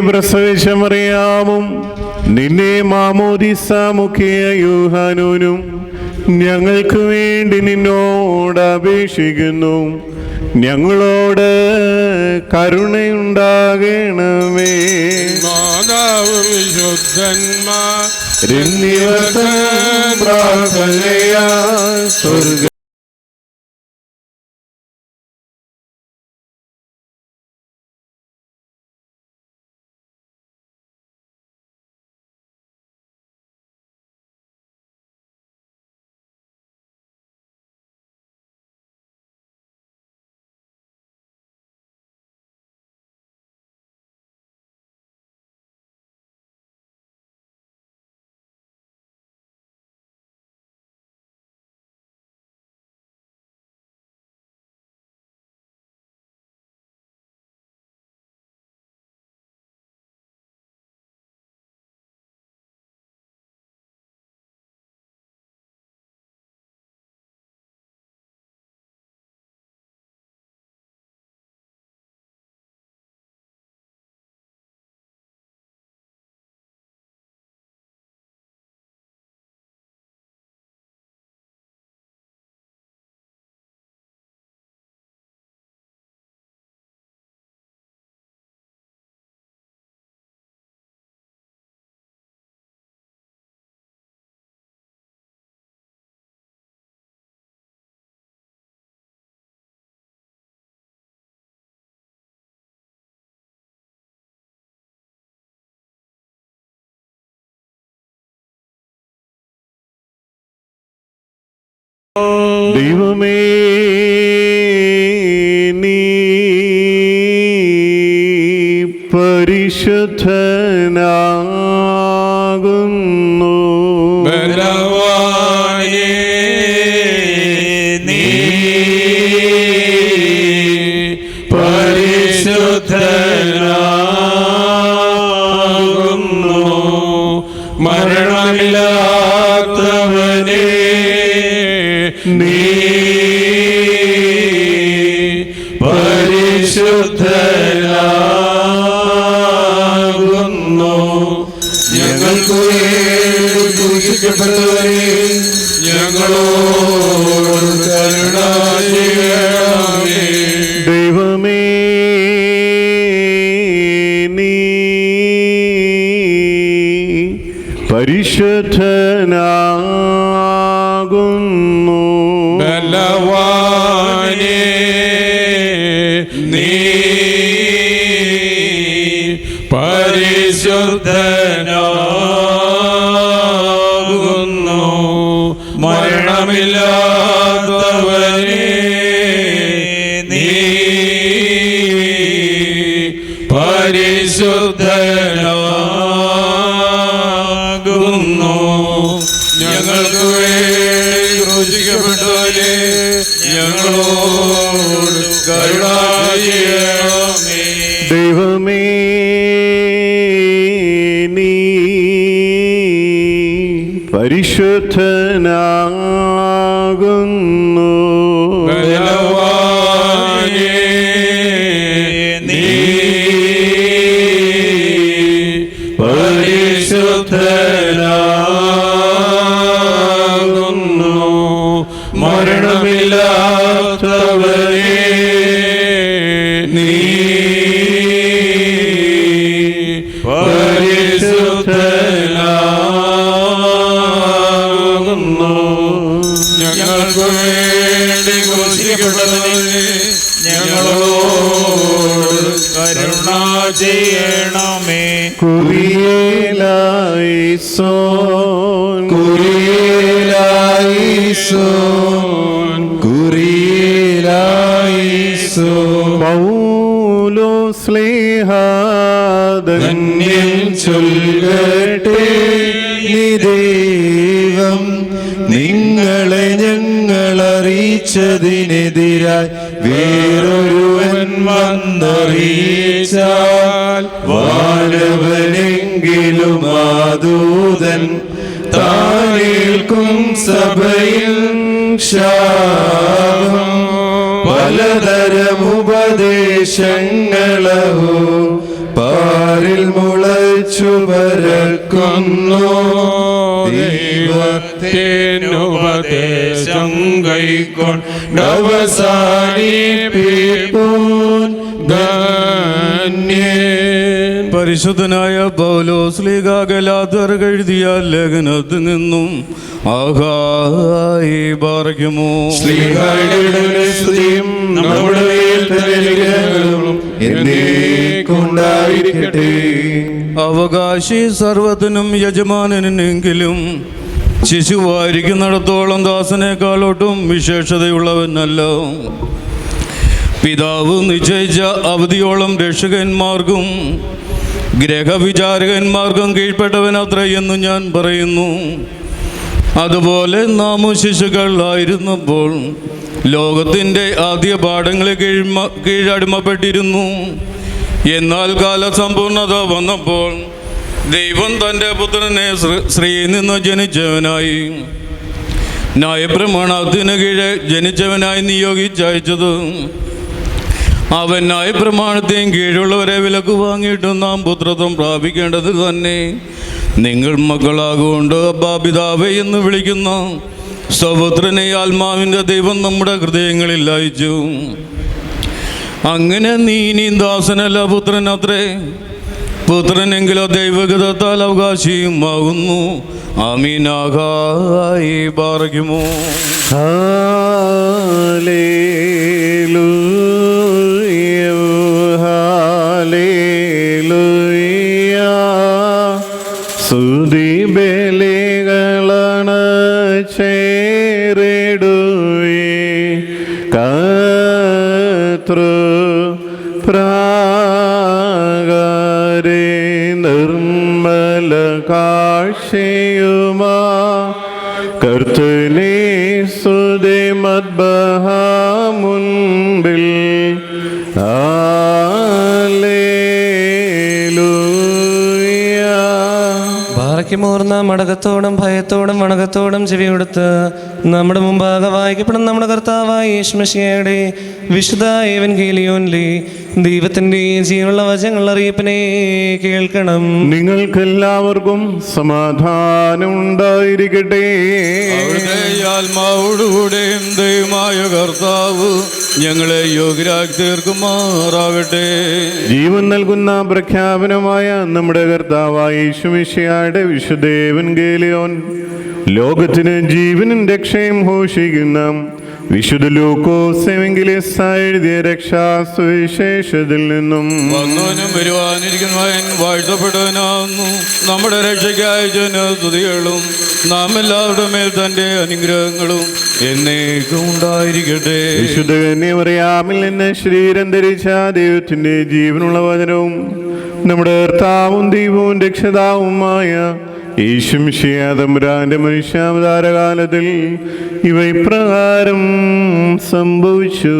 പ്രസവിച്ച മറിയാമും നിന്നെ മാമോദിസ മുഖിയ യോഹന്നാനും ഞങ്ങൾക്ക് വേണ്ടി നിന്നോട് അപേക്ഷിക്കുന്നു. ഞങ്ങളോട് കരുണയുണ്ടാകണമേ. സ്വർഗ ദൈവമേ, നീ പരിശുദ്ധനാകുന്നു. ബലവാനേ, നീ പരിശുദ്ധനാകുന്നു. മരണമില്ലാത്തവനേ, നീ പരിശുദ്ധനാകുന്നു. ഞങ്ങൾക്ക് ദൂഷിക്കപ്പെട്ടവരെ ഞങ്ങളോട് കരുണ ചെയ്യണമേ. ദൈവമേ, നീ പരിശുദ്ധനാകുന്നു. ബലവാനേ, നീ പരിശുദ്ധനാകുന്നു. മരണമില്ലാത്തവനേ, നീ പരിശുദ്ധനാകുന്നു. ഞങ്ങൾക്ക് വേണ്ടി ക്രൂശിക്കപ്പെട്ടവനെ ഞങ്ങളോട് കരുണ ചെയ്യണമേ. ദൈവമേ, നീ പരിശുദ്ധനാകുന്നു. ബലവാനേ, നീ പരിശുദ്ധനാകുന്നു. മരണമില്ലാത്തവനേ, നീ പരിശുദ്ധനാകുന്നു. ഞങ്ങൾക്ക് വേണ്ടി ക്രൂശിക്കപ്പെട്ടവനെ ഞങ്ങളോട് കരുണ ചെയ്യണമേ. കുരിയേലായിസോൻ, കുരിയേലായിസോൻ, കുരിയേലായിസോൻ. പൗലോസ് ശ്ലീഹ ധന്യം ചൊല്ലട്ടെ ഈ ദൈവം, നിങ്ങളെ ഞങ്ങളറിയിച്ചതിനെതിരായി വേറൊരുവൻ വന്നറിയിച്ചാൽ വാനവനെങ്കിലും ആദൂതൻ താനേൽക്കും സഭയിൽ ശാപം. പലതരം ഉപദേശങ്ങളോ പാരിൽ മുളച്ചു പരക്കുന്നു ദൈവത്തിനുപദേശം കൈക്കൊണ്ടവസാനിപ്പിപ്പൂൻ ധന്യൻ. പരിശുദ്ധനായ പൗലോസ് ശ്ലീഹ ഗലാത്യർക്ക് എഴുതിയ ലേഖനത്തിൽ നിന്നും ആഹായി പാർക്കുമോ. ശ്ലീഹായുടെ സ്തുതിയും നമ്മുടെ മേൽ തന്നെ അനുഗ്രഹങ്ങളും എന്നേക്കും ഉണ്ടായിരിക്കട്ടെ. അവകാശി സർവത്തിനും യജമാനെങ്കിലും ശിശുവായിരിക്കുന്നിടത്തോളം ദാസനേക്കാളൊട്ടും വിശേഷതയുള്ളവനല്ല. പിതാവ് നിശ്ചയിച്ച അവധിയോളം രക്ഷകന്മാർക്കും ഗ്രഹവിചാരകന്മാർക്കും കീഴ്പ്പെട്ടവനത്ര എന്ന് ഞാൻ പറയുന്നു. അതുപോലെ നാമും ശിശുക്കളായിരുന്നപ്പോൾ ലോകത്തിൻ്റെ ആദ്യ പാഠങ്ങളെ കീഴടിമപ്പെട്ടിരുന്നു. എന്നാൽ കാലസമ്പൂർണത വന്നപ്പോൾ ദൈവം തൻ്റെ പുത്രനെ സ്ത്രീയിൽ നിന്ന് ജനിച്ചവനായി ന്യായപ്രമാണത്തിന് കീഴെ ജനിച്ചവനായി നിയോഗിച്ചയച്ചത്. അവൻ ന്യായപ്രമാണത്തെയും കീഴുള്ളവരെ വിലക്ക് വാങ്ങിയിട്ടും നാം പുത്രത്വം പ്രാപിക്കേണ്ടത് തന്നെ. നിങ്ങൾ മക്കളാകൊണ്ട് അബ്ബാ പിതാവേ എന്ന് വിളിക്കുന്ന സ്വപുത്രനെ ആത്മാവിൻ്റെ ദൈവം നമ്മുടെ ഹൃദയങ്ങളിൽ അയച്ചു. അങ്ങനെ നീ ഇനി ദാസനല്ല പുത്രനത്രേ. പുത്രനെങ്കിലോ ദൈവഗതത്താൽ അവകാശിയുമാകുന്നു. ആമീനായി പാർക്കുമോ. ഹല്ലേലൂയ ഹല്ലേലൂയ. സ്തുതി ബലികളാണ് ചേരിടുവേ കർത്തൃ പ്രാകാരേ നിർമ്മല കാഴ്ചയുമാ കർത്തനെ സ്തുതി മദ്ബഹ മുൻപിൽ. ഹല്ലേലൂയ. ബാറയ്ക്കുമോർന്ന മടകത്തോടും ഭയത്തോടും വണക്കത്തോടും ചെവി കൊടുത്ത് നമ്മുടെ മുമ്പാകെ വായിക്കപ്പെടുന്ന നമ്മുടെ കർത്താവായ യേശുമിശിഹായുടെ വിശുദ്ധ ഏവൻഗേലിയോനിലെ ദൈവത്തിൻ്റെ ജീവനുള്ള വചനങ്ങൾ അറിയിപ്പിനെ കേൾക്കണം. നിങ്ങൾക്കെല്ലാവർക്കും സമാധാനം ഉണ്ടായിരിക്കട്ടെ. അവിടുത്തെ ആത്മാവോടുകൂടെയും ദൈവമായ കർത്താവ് ഞങ്ങളെ യോഗ്യരാക്കി തീർക്കുമാറാകട്ടെ. ജീവൻ നൽകുന്ന പ്രഖ്യാപനമായ നമ്മുടെ കർത്താവായ യേശുമിശിഹായുടെ വിശുദ്ധ ഏവൻഗേലിയോൻ ലോകത്തിന് ജീവനും രക്ഷയും ഘോഷിക്കുന്ന വിശുദ്ധ ലൂക്കോസ് എവങ്കേലിസ്റ്റ് എഴുതിയ രക്ഷാസുവിശേഷത്തിൽ നിന്നും. വന്നവനും വരുവാനിരിക്കുന്നവൻ വാഴ്ത്തപ്പെട്ടവനാകുന്നു. നമ്മുടെ രക്ഷയ്ക്കായി ജനസ്തുതികളും നാം എല്ലാവരുടെ മേൽ തന്റെ അനുഗ്രഹങ്ങളും എന്നേക്കും ഉണ്ടായിരിക്കട്ടെ. വിശുദ്ധ കന്യമറിയാമിൽ നിന്ന് ശരീരം ധരിച്ച ദൈവത്തിന്റെ ജീവനുള്ള വചനവും നമ്മുടെ കർത്താവും ദൈവവും രക്ഷിതാവുമായ യേശുമിശിഹാ തമ്പുരാന്റെ മനുഷ്യാവതാരകാലത്തിൽ ഇവ ഇപ്രകാരം സംഭവിച്ചു.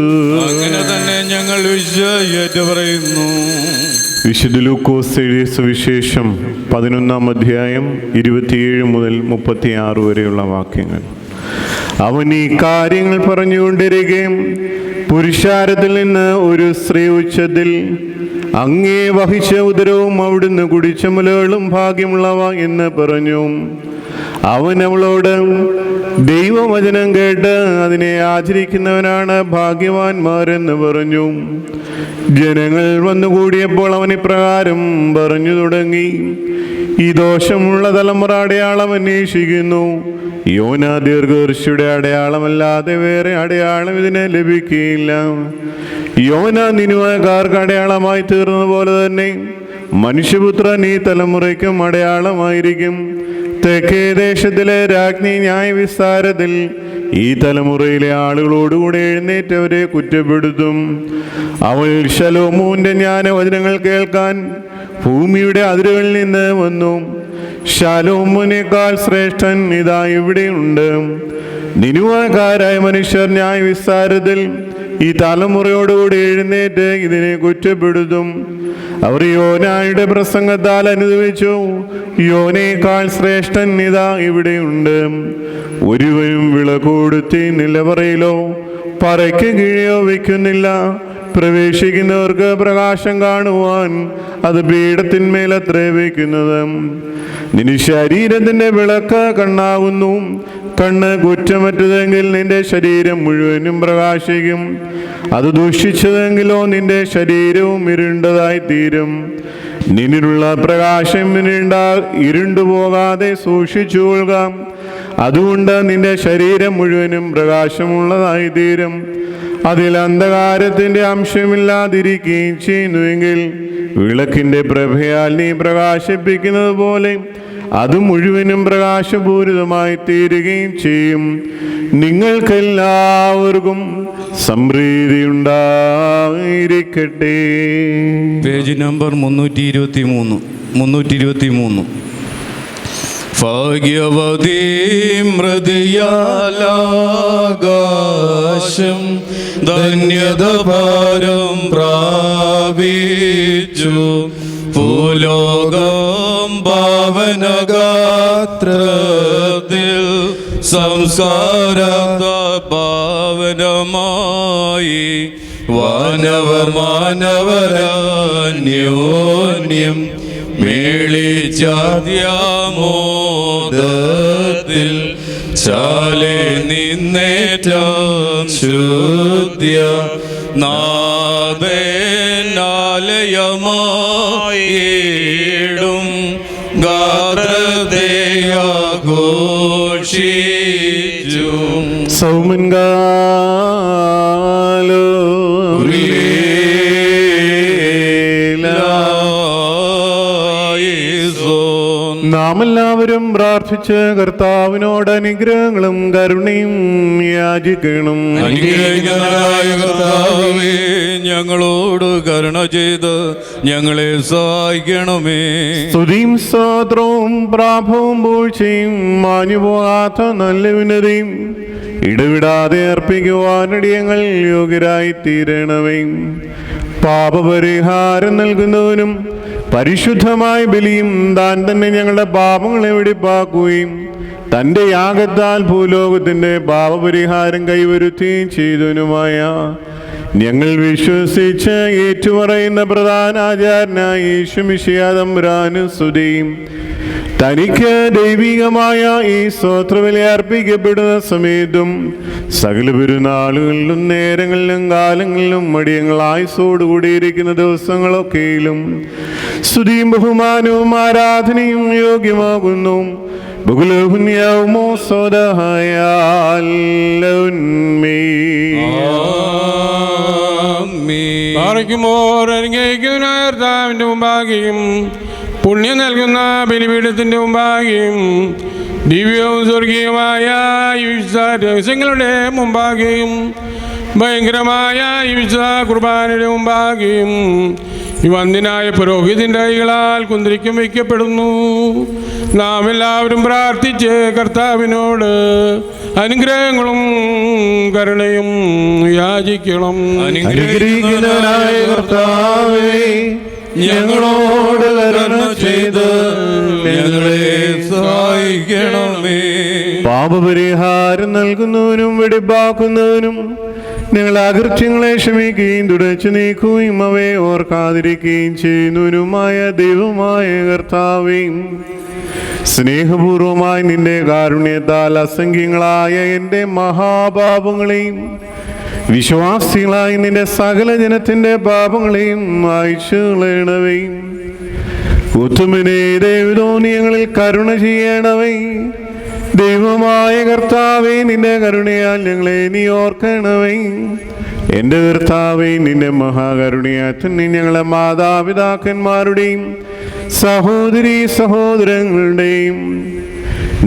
അങ്ങനെ തന്നെ ഞങ്ങൾ ഏറ്റുപറയുന്നു. വിശുദ്ധ ലൂക്കോസ് എഴുതിയ സുവിശേഷം 11-ാം അധ്യായം 27 മുതൽ 36 വരെയുള്ള വാക്യങ്ങൾ. അവൻ ഈ കാര്യങ്ങൾ പറഞ്ഞുകൊണ്ടിരിക്കുകയും പുരുഷാരത്തിൽ നിന്ന് ഒരു സ്ത്രീ ഉച്ചത്തിൽ, അങ്ങേ വഹിച്ച ഉദരവും അവിടുന്ന് കുടിച്ച മുലകളും ഭാഗ്യമുള്ളവ എന്ന് പറഞ്ഞു. അവൻ അവളോട്, ദൈവവചനം കേട്ട് അതിനെ ആചരിക്കുന്നവനാണ് ഭാഗ്യവാന്മാരെന്ന് പറഞ്ഞു. ജനങ്ങൾ വന്നുകൂടിയപ്പോൾ അവൻ ഇപ്രകാരം പറഞ്ഞു തുടങ്ങി: ഈ ദോഷമുള്ള തലമുറ അടയാളം അന്വേഷിക്കുന്നു. യോനാ ദീർഘദർശിയുടെ അടയാളമല്ലാതെ വേറെ അടയാളം ഇതിന് ലഭിക്കുകയില്ല. യോനാ നിനിവേക്കാർക്ക് അടയാളമായി തീർന്നതുപോലെ തന്നെ മനുഷ്യപുത്രൻ ഈ തലമുറയ്ക്കും അടയാളമായിരിക്കും. തെക്കേ ദേശത്തിലെ രാജ്ഞി ന്യായവിസ്താരത്തിൽ ഈ തലമുറയിലെ ആളുകളോടുകൂടെ എഴുന്നേറ്റവരെ കുറ്റപ്പെടുത്തും. അവൾ ശലോമോന്റെ ജ്ഞാനവചനങ്ങൾ കേൾക്കാൻ ഭൂമിയുടെ അതിരുകളിൽ നിന്ന് വന്നു. ശലോമോനേക്കാൾ ശ്രേഷ്ഠൻ ഇതാ ഇവിടെയുണ്ട്. നിനിവേക്കാരായ മനുഷ്യർ ന്യായവിസ്താരത്തിൽ ഈ തലമുറയോടുകൂടി എഴുന്നേറ്റ് ഇതിനെ കുറ്റപ്പെടുത്തും. അവർ യോനായുടെ പ്രസംഗത്താൽ അനുഭവിച്ചു. യോനേക്കാൾ ശ്രേഷ്ഠൻ ഇതാ ഇവിടെയുണ്ട്. ഒരുവനും വിള കൊടുത്തി നിലവറയിലോ പറയ്ക്ക് കീഴെയോ വയ്ക്കുന്നില്ല. പ്രവേശിക്കുന്നവർക്ക് പ്രകാശം കാണുവാൻ അത് പീഠത്തിന്മേലത്രേ വയ്ക്കുന്നത്. നിന്റെ ശരീരത്തിന്റെ വിളക്ക് കണ്ണാകുന്നു. കണ്ണ് കുറ്റമറ്റതെങ്കിൽ നിന്റെ ശരീരം മുഴുവനും പ്രകാശിക്കും. അത് ദുഷിച്ചതെങ്കിലോ നിന്റെ ശരീരവും ഇരുണ്ടതായി തീരും. നിന്നിലുള്ള പ്രകാശം ഇരുണ്ടുപോകാതെ സൂക്ഷിച്ചുകൊള്ളുക. അതുകൊണ്ട് നിന്റെ ശരീരം മുഴുവനും പ്രകാശമുള്ളതായി തീരും. അതിൽ അന്ധകാരത്തിന്റെ അംശമില്ലാതിരിക്കുകയും ചെയ്യുന്നുവെങ്കിൽ വിളക്കിന്റെ പ്രഭയാൽ നീ പ്രകാശിപ്പിക്കുന്നത് പോലെ അത് മുഴുവനും പ്രകാശപൂരിതമായി തീരുകയും ചെയ്യും. നിങ്ങൾക്കെല്ലാവർക്കും സമൃദ്ധി ഉണ്ടായിരിക്കട്ടെ. Page number 323. ഭാഗ്യവതീ മൃതിയാലാകാശം ധന്യത ഭാരം പ്രാപിച്ചു. ഭൂലോകം പാവനഗാത്രത്തിൽ സംസ്കാര പാവനമായി മാനവരാന്യോന്യം മേളിച്ചാദ്യമോദത്തിൽ ചാലെ നിന്നേറ്റം ശുദ്ധ്യ നാദനാലയമായിടും ഗാത്രതയാഘോഷിച്ചു. സൗമൻകാലോ നാം എല്ലാവരും പ്രാർത്ഥിച്ച് കർത്താവിനോട് അനുഗ്രഹങ്ങളും കരുണയും യാചിക്കണം. അനുഗ്രഹിക്കുന്നവനായ കർത്താവേ, ഞങ്ങളോട് കരുണ ചെയ്ത് ഞങ്ങളെ സഹായിക്കണമേ. സ്തുതിയും സ്തോത്രവും പ്രാഭവും പൂഴ്ചയും മാഞ്ഞുപോകാത്ത നല്ല വിനതിയും ഇടവിടാതെ അർപ്പിക്കുവാനടിയങ്ങൾ യോഗ്യരായി തീരണമേ. പാപപരിഹാരം നൽകുന്നവനും പരിശുദ്ധമായ ബലിയും താൻ തന്നെ ഞങ്ങളുടെ പാപങ്ങളെ വെടിപ്പാക്കുകയും തൻ്റെ യാഗത്താൽ ഭൂലോകത്തിൻ്റെ പാപപരിഹാരം കൈവരുത്തുകയും ചെയ്തവനുമായ ഞങ്ങൾ വിശ്വസിച്ച് ഏറ്റുപറയുന്ന പ്രധാന ആചാര്യനായ യേശു മിശിഹാ തമ്പുരാന് സ്തുതിയും. തനിക്ക് ദൈവികമായ ഈ സ്തോത്രബലി അർപ്പിക്കപ്പെടുന്ന സമയത്തും സകല പെരുന്നാളുകളിലും നേരങ്ങളിലും കാലങ്ങളിലും മടിയങ്ങൾ ആയുസ്സോടുകൂടിയിരിക്കുന്ന ദിവസങ്ങളൊക്കെയിലും സ്തുതിയും ബഹുമാനവും ആരാധനയും യോഗ്യമാകുന്നു. ബഹുലഹുന്യാവുമോ കർത്താവിന്റെ മുമ്പാകെയും പുണ്യം നൽകുന്ന ബലിപീഠത്തിന്റെ മുമ്പാകെയും ദിവ്യവും സ്വർഗീയമായ രഹസ്യങ്ങളുടെ മുമ്പാകെയും ഭയങ്കരമായ കുർബാനയുടെ മുമ്പാകെയും ഈ വന്ദിനായ പുരോഹിതന്റെ കൈകളാൽ കുന്തിരിക്കം വയ്ക്കപ്പെടുന്നു. നാം എല്ലാവരും പ്രാർത്ഥിച്ച് കർത്താവിനോട് അനുഗ്രഹങ്ങളും കരുണയും യാചിക്കണം. അനുഗ്രഹിക്കുന്നവനായ കർത്താവേ, ഞങ്ങളോട് കരുണ ചെയ്ത് ഞങ്ങളെ സഹായിക്കണമേ. പാപപരിഹാരം നൽകുന്നവനും വെടിപ്പാക്കുന്നവനും ഞങ്ങളെ അകൃത്യങ്ങളെ ക്ഷമിക്കുകയും തുടച്ചു നീക്കുകയും അവയെ ഓർക്കാതിരിക്കുകയും ചെയ്യുന്നവനുമായ ദൈവമായ കർത്താവേ, സ്നേഹപൂർവമായി നിന്റെ കാരുണ്യത്താൽ അസംഖ്യങ്ങളായ എൻ്റെ മഹാപാപങ്ങളെയും വിശ്വാസികളായി നിന്റെ സകല ജനത്തിന്റെ പാപങ്ങളെയും മായ്ച്ചു കളയണവേ. ഉത്തമനെ ദൈവതോന്നി ഞങ്ങളിൽ കരുണ ചെയ്യണവേ. ദൈവമായ കർത്താവേ, നിന്റെ കരുണയാൽ ഞങ്ങളെ നീ ഓർക്കണവേ. എൻ്റെ കർത്താവേ, നിന്റെ മഹാകരുണയാൽ തന്നെ ഞങ്ങളെ മാതാപിതാക്കന്മാരുടെയും സഹോദരീ സഹോദരങ്ങളുടെയും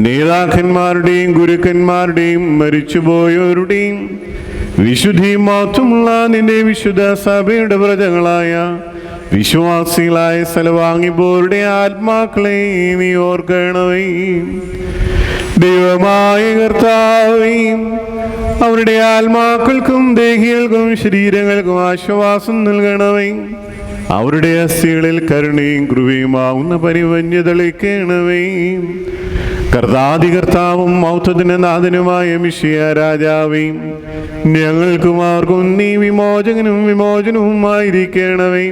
നേതാക്കന്മാരുടെയും ഗുരുക്കന്മാരുടെയും മരിച്ചുപോയവരുടെയും വിശുദ്ധിയും മാത്രമുള്ള നിന്റെ വിശുദ്ധ സഭയുടെ പ്രജകളായ വിശ്വാസികളായ സ്ഥലവാങ്ങിപ്പോരുടെ ആത്മാക്കളെ നീ ഓർക്കണവേ. ദൈവമായ കർത്താവേ, അവരുടെ ആത്മാക്കൾക്കും ദേഹികൾക്കും ശരീരങ്ങൾക്കും ആശ്വാസം നൽകണമേ. അവരുടെ അസ്ഥികളിൽ കരുണയും കൃപയുമാവുന്ന പരിവന്യ തെളിക്കണമേ. കർത്താധികർത്താവും മൗത്തത്തിന് നാഥനുമായ മിശിയ രാജാവേ, ഞങ്ങൾക്കും ആർക്കും നീ വിമോചകനും വിമോചനവുമായിരിക്കണമേ.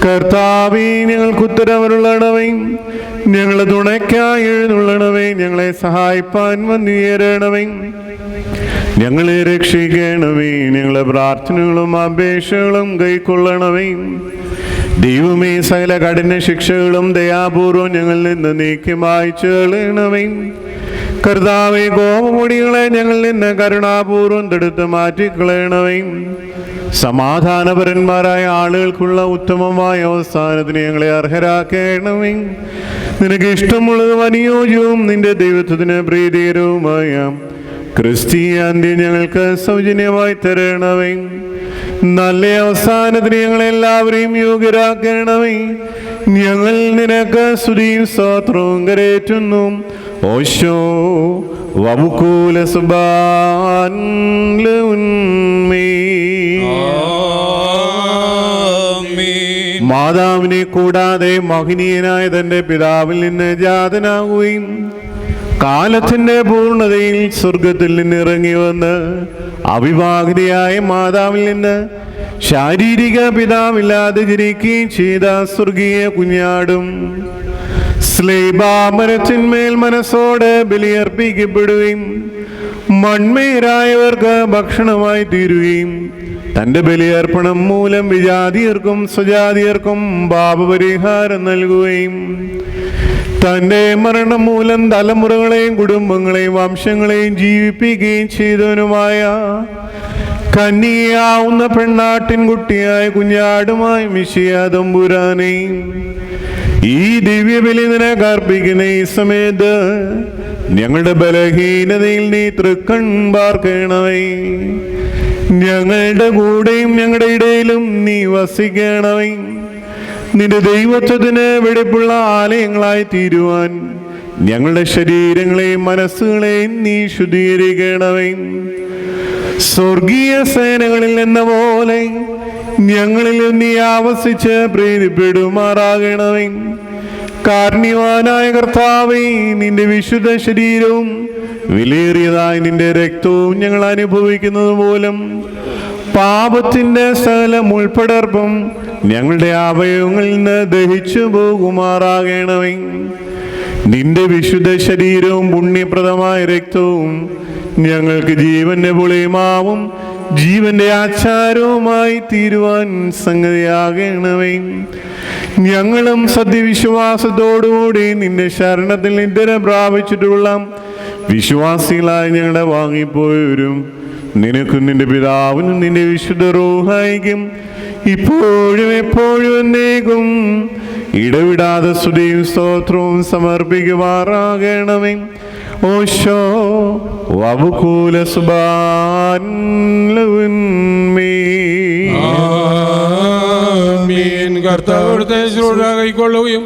കർത്താവേ, ഞങ്ങൾക്ക് ഉത്തരവരുള്ളണമേ, ഞങ്ങളെ തുണയ്ക്കായി എഴുന്നള്ളണമേ, ഞങ്ങളെ സഹായിപ്പാൻ വന്നുയരണമേ, ഞങ്ങളെ രക്ഷിക്കണമേ, ഞങ്ങളെ പ്രാർത്ഥനകളും അപേക്ഷകളും കൈക്കൊള്ളണമേ. ദൈവമേ, സകല കഠിന ശിക്ഷകളും ദയാപൂർവം ഞങ്ങളിൽ നിന്ന് നീക്കി മായ്ച്ചു കളയണമേ. കർത്താവേ, കോപമുടികളെ ഞങ്ങളിൽ നിന്ന് കരുണാപൂർവം തടുത്ത് മാറ്റിക്കളയണമേ. സമാധാനപരന്മാരായ ആളുകൾക്കുള്ള ഉത്തമമായ അവസാനത്തിന് ഞങ്ങളെ അർഹരാക്കണമേ. നിനക്ക് ഇഷ്ടമുള്ളതും അനുയോജ്യവും നിന്റെ ദൈവത്വത്തിന് പ്രീതികരവുമായ ക്രിസ്തീയാന്ത്യം ഞങ്ങൾക്ക് സൗജന്യമായി തരണമേ. നല്ല അവസാനത്തിന് ഞങ്ങളെല്ലാവരെയും യോഗ്യരാക്കണമേ. ഞങ്ങൾ നിനക്ക് സ്തുതിയും സ്തോത്രവും കരേറ്റുന്നു. ഓശോ വബുകൂല സുബാൻ മാതാവിനെ കൂടാതെ മഹനീയനായ തന്റെ പിതാവിൽ നിന്ന് ജാതനാകുകയും കാലത്തിന്റെ പൂർണ്ണതയിൽ സ്വർഗത്തിൽ നിന്ന് ഇറങ്ങി വന്ന് അവിവാഹിതയായ മാതാവിൽ നിന്ന് ശാരീരിക പിതാവില്ലാതെ ജനിക്കുകയും ചെയ്ത സ്വർഗീയ കുഞ്ഞാടും സ്ലേബാമരത്തിന്മേൽ മനസ്സോടെ ബലിയർപ്പിക്കപ്പെടുകയും മൺമേരായവർക്ക് ഭക്ഷണമായി തീരുകയും തന്റെ ബലിയർപ്പണം മൂലം വിജാതിയർക്കും സ്വജാതിയർക്കും പാപപരിഹാരം നൽകുകയും തന്റെ മരണം മൂലം തലമുറകളെയും കുടുംബങ്ങളെയും വംശങ്ങളെയും ജീവിപ്പിക്കുകയും ചെയ്തവനുമായ കന്യയാവുന്ന പെണ്ണാട്ടിൻകുട്ടിയായ കുഞ്ഞാടുമായി മിശിയ തമ്പുരാനെ, ഈ ദിവ്യബലി നിനക്ക് അർപ്പിക്കുന്ന ഈ സമയത്ത് ഞങ്ങളുടെ ബലഹീനതയിൽ നീ തൃക്കൺ പാർക്കണമേ. ഞങ്ങളുടെ കൂടെയും ഞങ്ങളുടെ ഇടയിലും നീ വസിക്കണമേ. നിന്റെ ദൈവത്വത്തിന് വെടിപ്പുള്ള ആലയങ്ങളായി തീരുവാൻ ഞങ്ങളുടെ ശരീരങ്ങളെയും മനസ്സുകളെയും നീ ശുദ്ധീകരിക്കണമേ. സ്വർഗീയ സേനകളിൽ എന്ന പോലെ ഞങ്ങളിൽ നീ ആവസിച്ച് പ്രീതിപ്പെടുമാറാകണമേ. കാരുണ്യവാനായ കർത്താവേ, നിന്റെ വിശുദ്ധ ശരീരവും വിലയേറിയതായി നിന്റെ രക്തവും ഞങ്ങൾ അനുഭവിക്കുന്നത് മൂലം പാപത്തിന്റെ സകല മുൾപ്പടർപ്പും ഞങ്ങളുടെ അവയവങ്ങളിൽ നിന്ന് ദഹിച്ചു പോകുമാറാകണമേ. നിന്റെ വിശുദ്ധ ശരീരവും പുണ്യപ്രദമായ രക്തവും ഞങ്ങൾക്ക് ജീവന്റെ പുളിമാവും ജീവന്റെ ആചാരവുമായി തീരുവാൻ സംഗതിയാകണമേ. ഞങ്ങളും സത്യവിശ്വാസത്തോടുകൂടി നിന്റെ ശരണത്തിൽ നിദ്ര പ്രാപിച്ചിട്ടുള്ള വിശ്വാസികളായി ഞങ്ങളെ വാങ്ങിപ്പോയവരും നിനക്കും നിന്റെ പിതാവിനും നിന്റെ വിശുദ്ധ റൂഹായിക്കും ഇപ്പോഴും എപ്പോഴും എന്നേക്കും ഇടവിടാതെ സ്തുതിയും സ്തോത്രവും സമർപ്പിക്കുമാറാകണമേ. ഓശോ വബുകൂല സുബാൻ കർത്താവിടുത്തെ ശുശ്രൂഷ കൈക്കൊള്ളുകയും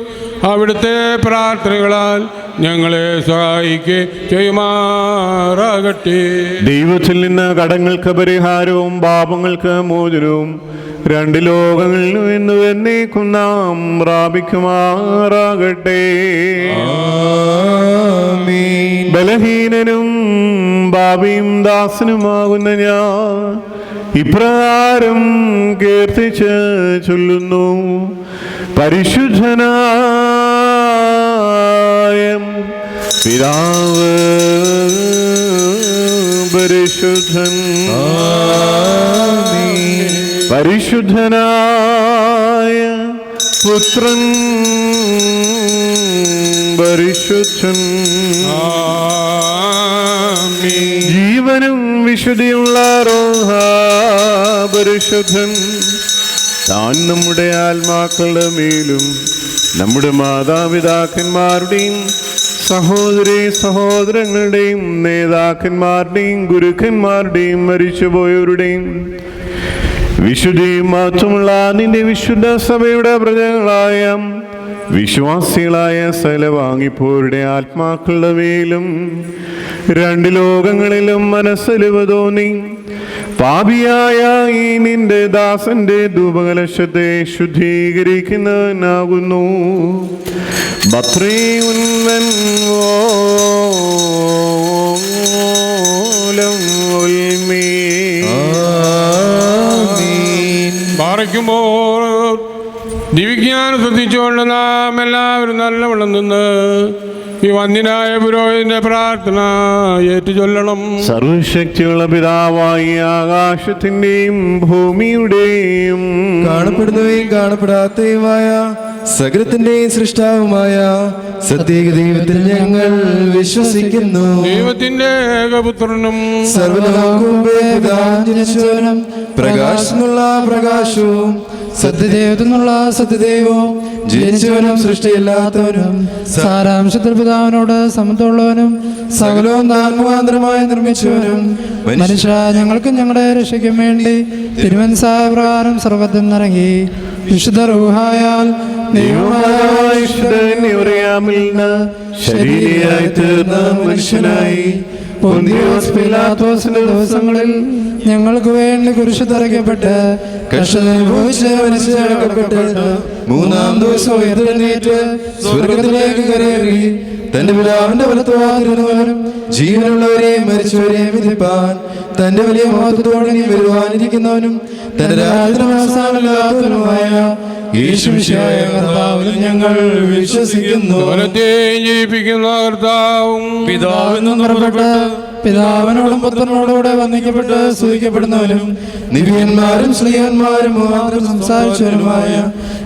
അവിടുത്തെ പ്രാർത്ഥനകളാൽ ഞങ്ങളെ സഹായിക്കുകയും ചെയ്യുമാറാകട്ടെ. ദൈവത്തിൽ നിന്ന് കടങ്ങൾക്ക് പരിഹാരവും പാപങ്ങൾക്ക് മോചനവും രണ്ട് ലോകങ്ങളിലും എന്ന് എന്നേക്കും നാം പ്രാപിക്കുമാറാകട്ടെ. ബലഹീനനും പാപിയും ദാസനുമാകുന്ന ഞാൻ ഇപ്രകാരം കീർത്തിച്ച് ചൊല്ലുന്നു. പരിശുദ്ധനായ പിതാവ് പരിശുദ്ധൻ, പരിശുദ്ധനായ പുത്രൻ പരിശുദ്ധൻ, ജീവനും വിശുദ്ധിയുള്ള റോഹ പരിശുദ്ധൻ. താൻ നമ്മുടെ ആത്മാക്കളുടെ മേലും നമ്മുടെ മാതാപിതാക്കന്മാരുടെയും സഹോദരി സഹോദരങ്ങളുടെയും നേതാക്കന്മാരുടെയും ഗുരുക്കന്മാരുടെയും മരിച്ചുപോയവരുടെയും വിശുദ്ധിയും മാത്രമുള്ള നിന്റെ വിശുദ്ധ സഭയുടെ പ്രജകളായ വിശ്വാസികളായ സകല വാങ്ങിപ്പോരുടെ ആത്മാക്കളുടെ മേലും രണ്ട് ലോകങ്ങളിലും മനസ്സലിവ് തോന്നി പാപിയായ ഈ നിന്റെ ദാസന്റെ ധൂപകലശത്തെ ശുദ്ധീകരിക്കുന്നവനാകുന്നു. ബത്രേ ഉൻവൻ ഓ പാറയ്ക്കുമ്പോൾ ദിവിജ്ഞാനം ശ്രദ്ധിച്ചുകൊണ്ട് നാം എല്ലാവരും നല്ലവണ്ണം നിന്ന് ഈ വന്യനായ പുരോഹിതന്റെ പ്രാർത്ഥന ഏറ്റുചൊല്ലണം. സർവശക്തിയുള്ള പിതാവായി ആകാശത്തിന്റെയും ഭൂമിയുടെയും കാണപ്പെടുന്നവയും കാണപ്പെടാത്തതുമായ സകലത്തിന്റെയും സൃഷ്ടാവുമായ സത്യേക ദൈവത്തിൽ ഞങ്ങൾ വിശ്വസിക്കുന്നു. ദൈവത്തിന്റെ ഏകപുത്രനും സർവ്വലോകവും പ്രകാശമുള്ള പ്രകാശവും സത്യദൈവത്തിനുള്ള സത്യദൈവവും ജനിച്ചവനും സൃഷ്ടിയില്ലാത്തവനും സാരാംശത്തിൽ പിതാവിനോട് സമത്വമുള്ളവനും സകലവും താൻ മുഖാന്തരമായി നിർമ്മിച്ചവനും മനുഷ്യ ഞങ്ങൾക്കും ഞങ്ങളുടെ രക്ഷയ്ക്കും വേണ്ടി തിരുമനസ്സായ പ്രകാരം സർവ്വത്തിൽ നിറങ്ങി വിശുദ്ധ റൂഹായാൽ ശരീരയായി തീർന്ന മനുഷ്യനായി പൊന്തിയോസ് പീലാത്തോസിന്റെ ദിവസങ്ങളിൽ ഞങ്ങൾക്ക് വേണ്ടി കുരിശിൽ തറയ്ക്കപ്പെട്ട് കഷ്ടമനുഭവിച്ച് മരിച്ചടക്കപ്പെട്ട് മൂന്നാം ദിവസം ഉയർത്തെഴുന്നേറ്റ് സ്വർഗത്തിലേക്ക് കയറി തന്റെ പിതാവിന്റെ വലത്തുവാതിരുന്നവനും ജീവനുള്ളവരെയും മരിച്ചവരെയും വിധിപ്പാൻ തന്റെ വലിയ മഹത്വത്തോടെ നീ വരുവാനിരിക്കുന്നവനും തന്റെ രാജ്യത്തിന് അവസാനമില്ലാത്തവനുമായ യേശുമിശിഹായ കർത്താവിൽ ഞങ്ങൾ വിശ്വസിക്കുന്നു. ജീവിപ്പിക്കുന്ന കർത്താവും പിതാവിൽ നിന്ന് പുറപ്പെട്ട് പിതാവിനോടും പുത്രനോടുകൂടെ വന്ദിക്കപ്പെട്ട് സ്തുതിക്കപ്പെടുന്നവനും ദിവ്യന്മാരും ശ്രീയന്മാരും മാത്രം സംസാരിച്ചവരുമായ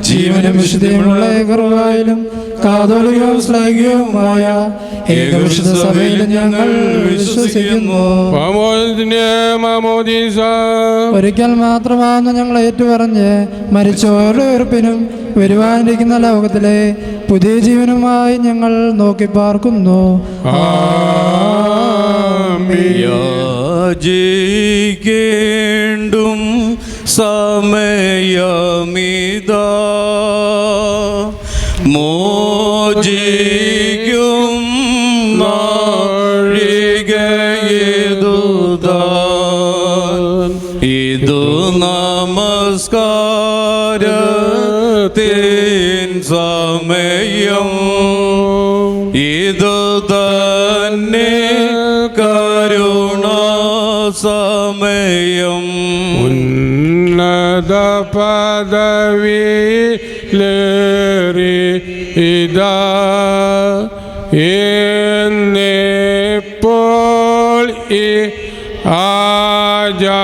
ജീവനും വിശുദ്ധിയുമുള്ള ഏകർവായാലും കാതോലികവും ശ്ലൈകികവുമായ ഏകവിശുദ്ധ സഭയിൽ ഞങ്ങൾ വിശ്വസിക്കുന്നു. ഒരിക്കൽ മാത്രമാണെന്ന് ഞങ്ങൾ ഏറ്റുപറഞ്ഞ് മരിച്ചവരുടെ ഉറപ്പിനും വരുവാനിരിക്കുന്ന ലോകത്തിലെ പുതിയ ജീവനുമായി ഞങ്ങൾ നോക്കി പാർക്കുന്നു. യാചിക്കേണ്ടും സമയമിതാ മോചിക്കും നാഴികയിതുതാൻ ഇതു നമസ്കാരത്തിൻ സമയം ഇതു തന്നെ കരുണാസമയം ഉന്നത പദവിയിലേറി ഇതാ എന്നെപ്പോൾ ഈ ആചാര്യൻ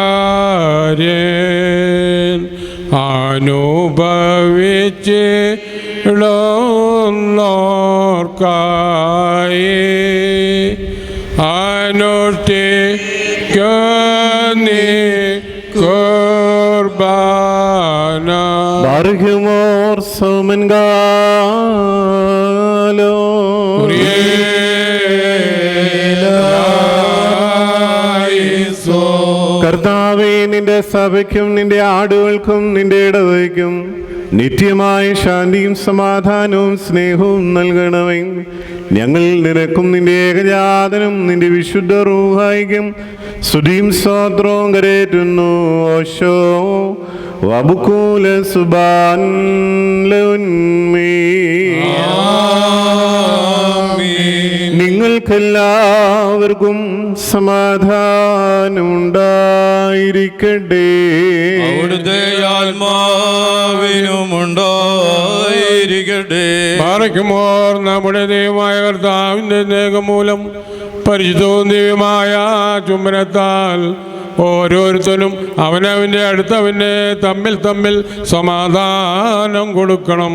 അനുഭവിച്ചിടുന്നോർക്കായി അനുഷ്ഠിക്കുന്നീ കുർബാന ബാർഹുമോർ സോമൻകാലോ കർത്താവേ, നിന്റെ സഭയ്ക്കും നിന്റെ ആടുകൾക്കും നിന്റെ ഇടവയ്ക്കും നിത്യമായ ശാന്തിയും സമാധാനവും സ്നേഹവും നൽകണമേ. ഞങ്ങൾ നിനക്കും നിന്റെ ഏകജാതനും നിന്റെ വിശുദ്ധ റൂഹായിക്കും സ്തുതിയും സ്തോത്രവും കരേറ്റുന്നു. ഓശോ വബുക്കൂല സുബാൻ നിങ്ങൾക്കെല്ലാവർക്കും സമാധാനം ഉണ്ടായിരിക്കട്ടെ. അവിടുത്തെ ആത്മാവിനും ഉണ്ടായിരിക്കട്ടെ. പാറയ്ക്കുമോർ നമ്മുടെ ദൈവമായ കർത്താവിന്റെ സ്നേഹമൂലം പരിശുദ്ധവും ദിവ്യമായ ചുംബനത്താൽ ഓരോരുത്തരും അവനവൻ്റെ അടുത്തവനെ തമ്മിൽ തമ്മിൽ സമാധാനം കൊടുക്കണം.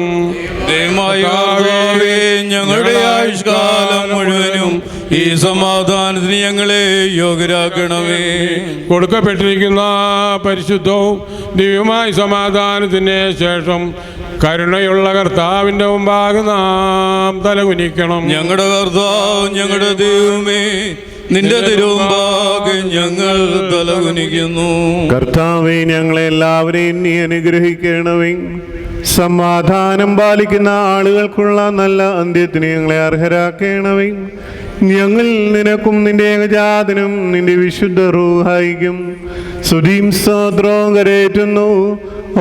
ഞങ്ങളുടെ ആയുഷ്കാലം മുഴുവനും ഈ സമാധാനത്തിന് ഞങ്ങളെ യോഗ്യരാക്കണമേ. കൊടുക്കപ്പെട്ടിരിക്കുന്ന പരിശുദ്ധവും ദിവ്യമായ സമാധാനത്തിന് ശേഷം കരുണയുള്ള കർത്താവിൻ്റെ മുമ്പാകെ നാം തലകുനിക്കണം. ഞങ്ങളുടെ കർത്താവ്, ഞങ്ങളുടെ ദൈവമേ, നിന്റെ തിരുമുമ്പാകെ ഞങ്ങൾ തലകുനിക്കുന്നു. കർത്താവേ, ഞങ്ങളെ എല്ലാവരെയും നീ അനുഗ്രഹിക്കണമേ. സമാധാനം പാലിക്കുന്ന ആളുകൾക്കുള്ള നല്ല അന്ത്യത്തിന് ഞങ്ങളെ അർഹരാക്കണമേ. ഞങ്ങൾ നിനക്കും നിന്റെ ഏകജാതനും നിന്റെ വിശുദ്ധ റൂഹായിക്കും സ്തുതിയും സ്തോത്രവും കരേറ്റുന്നു.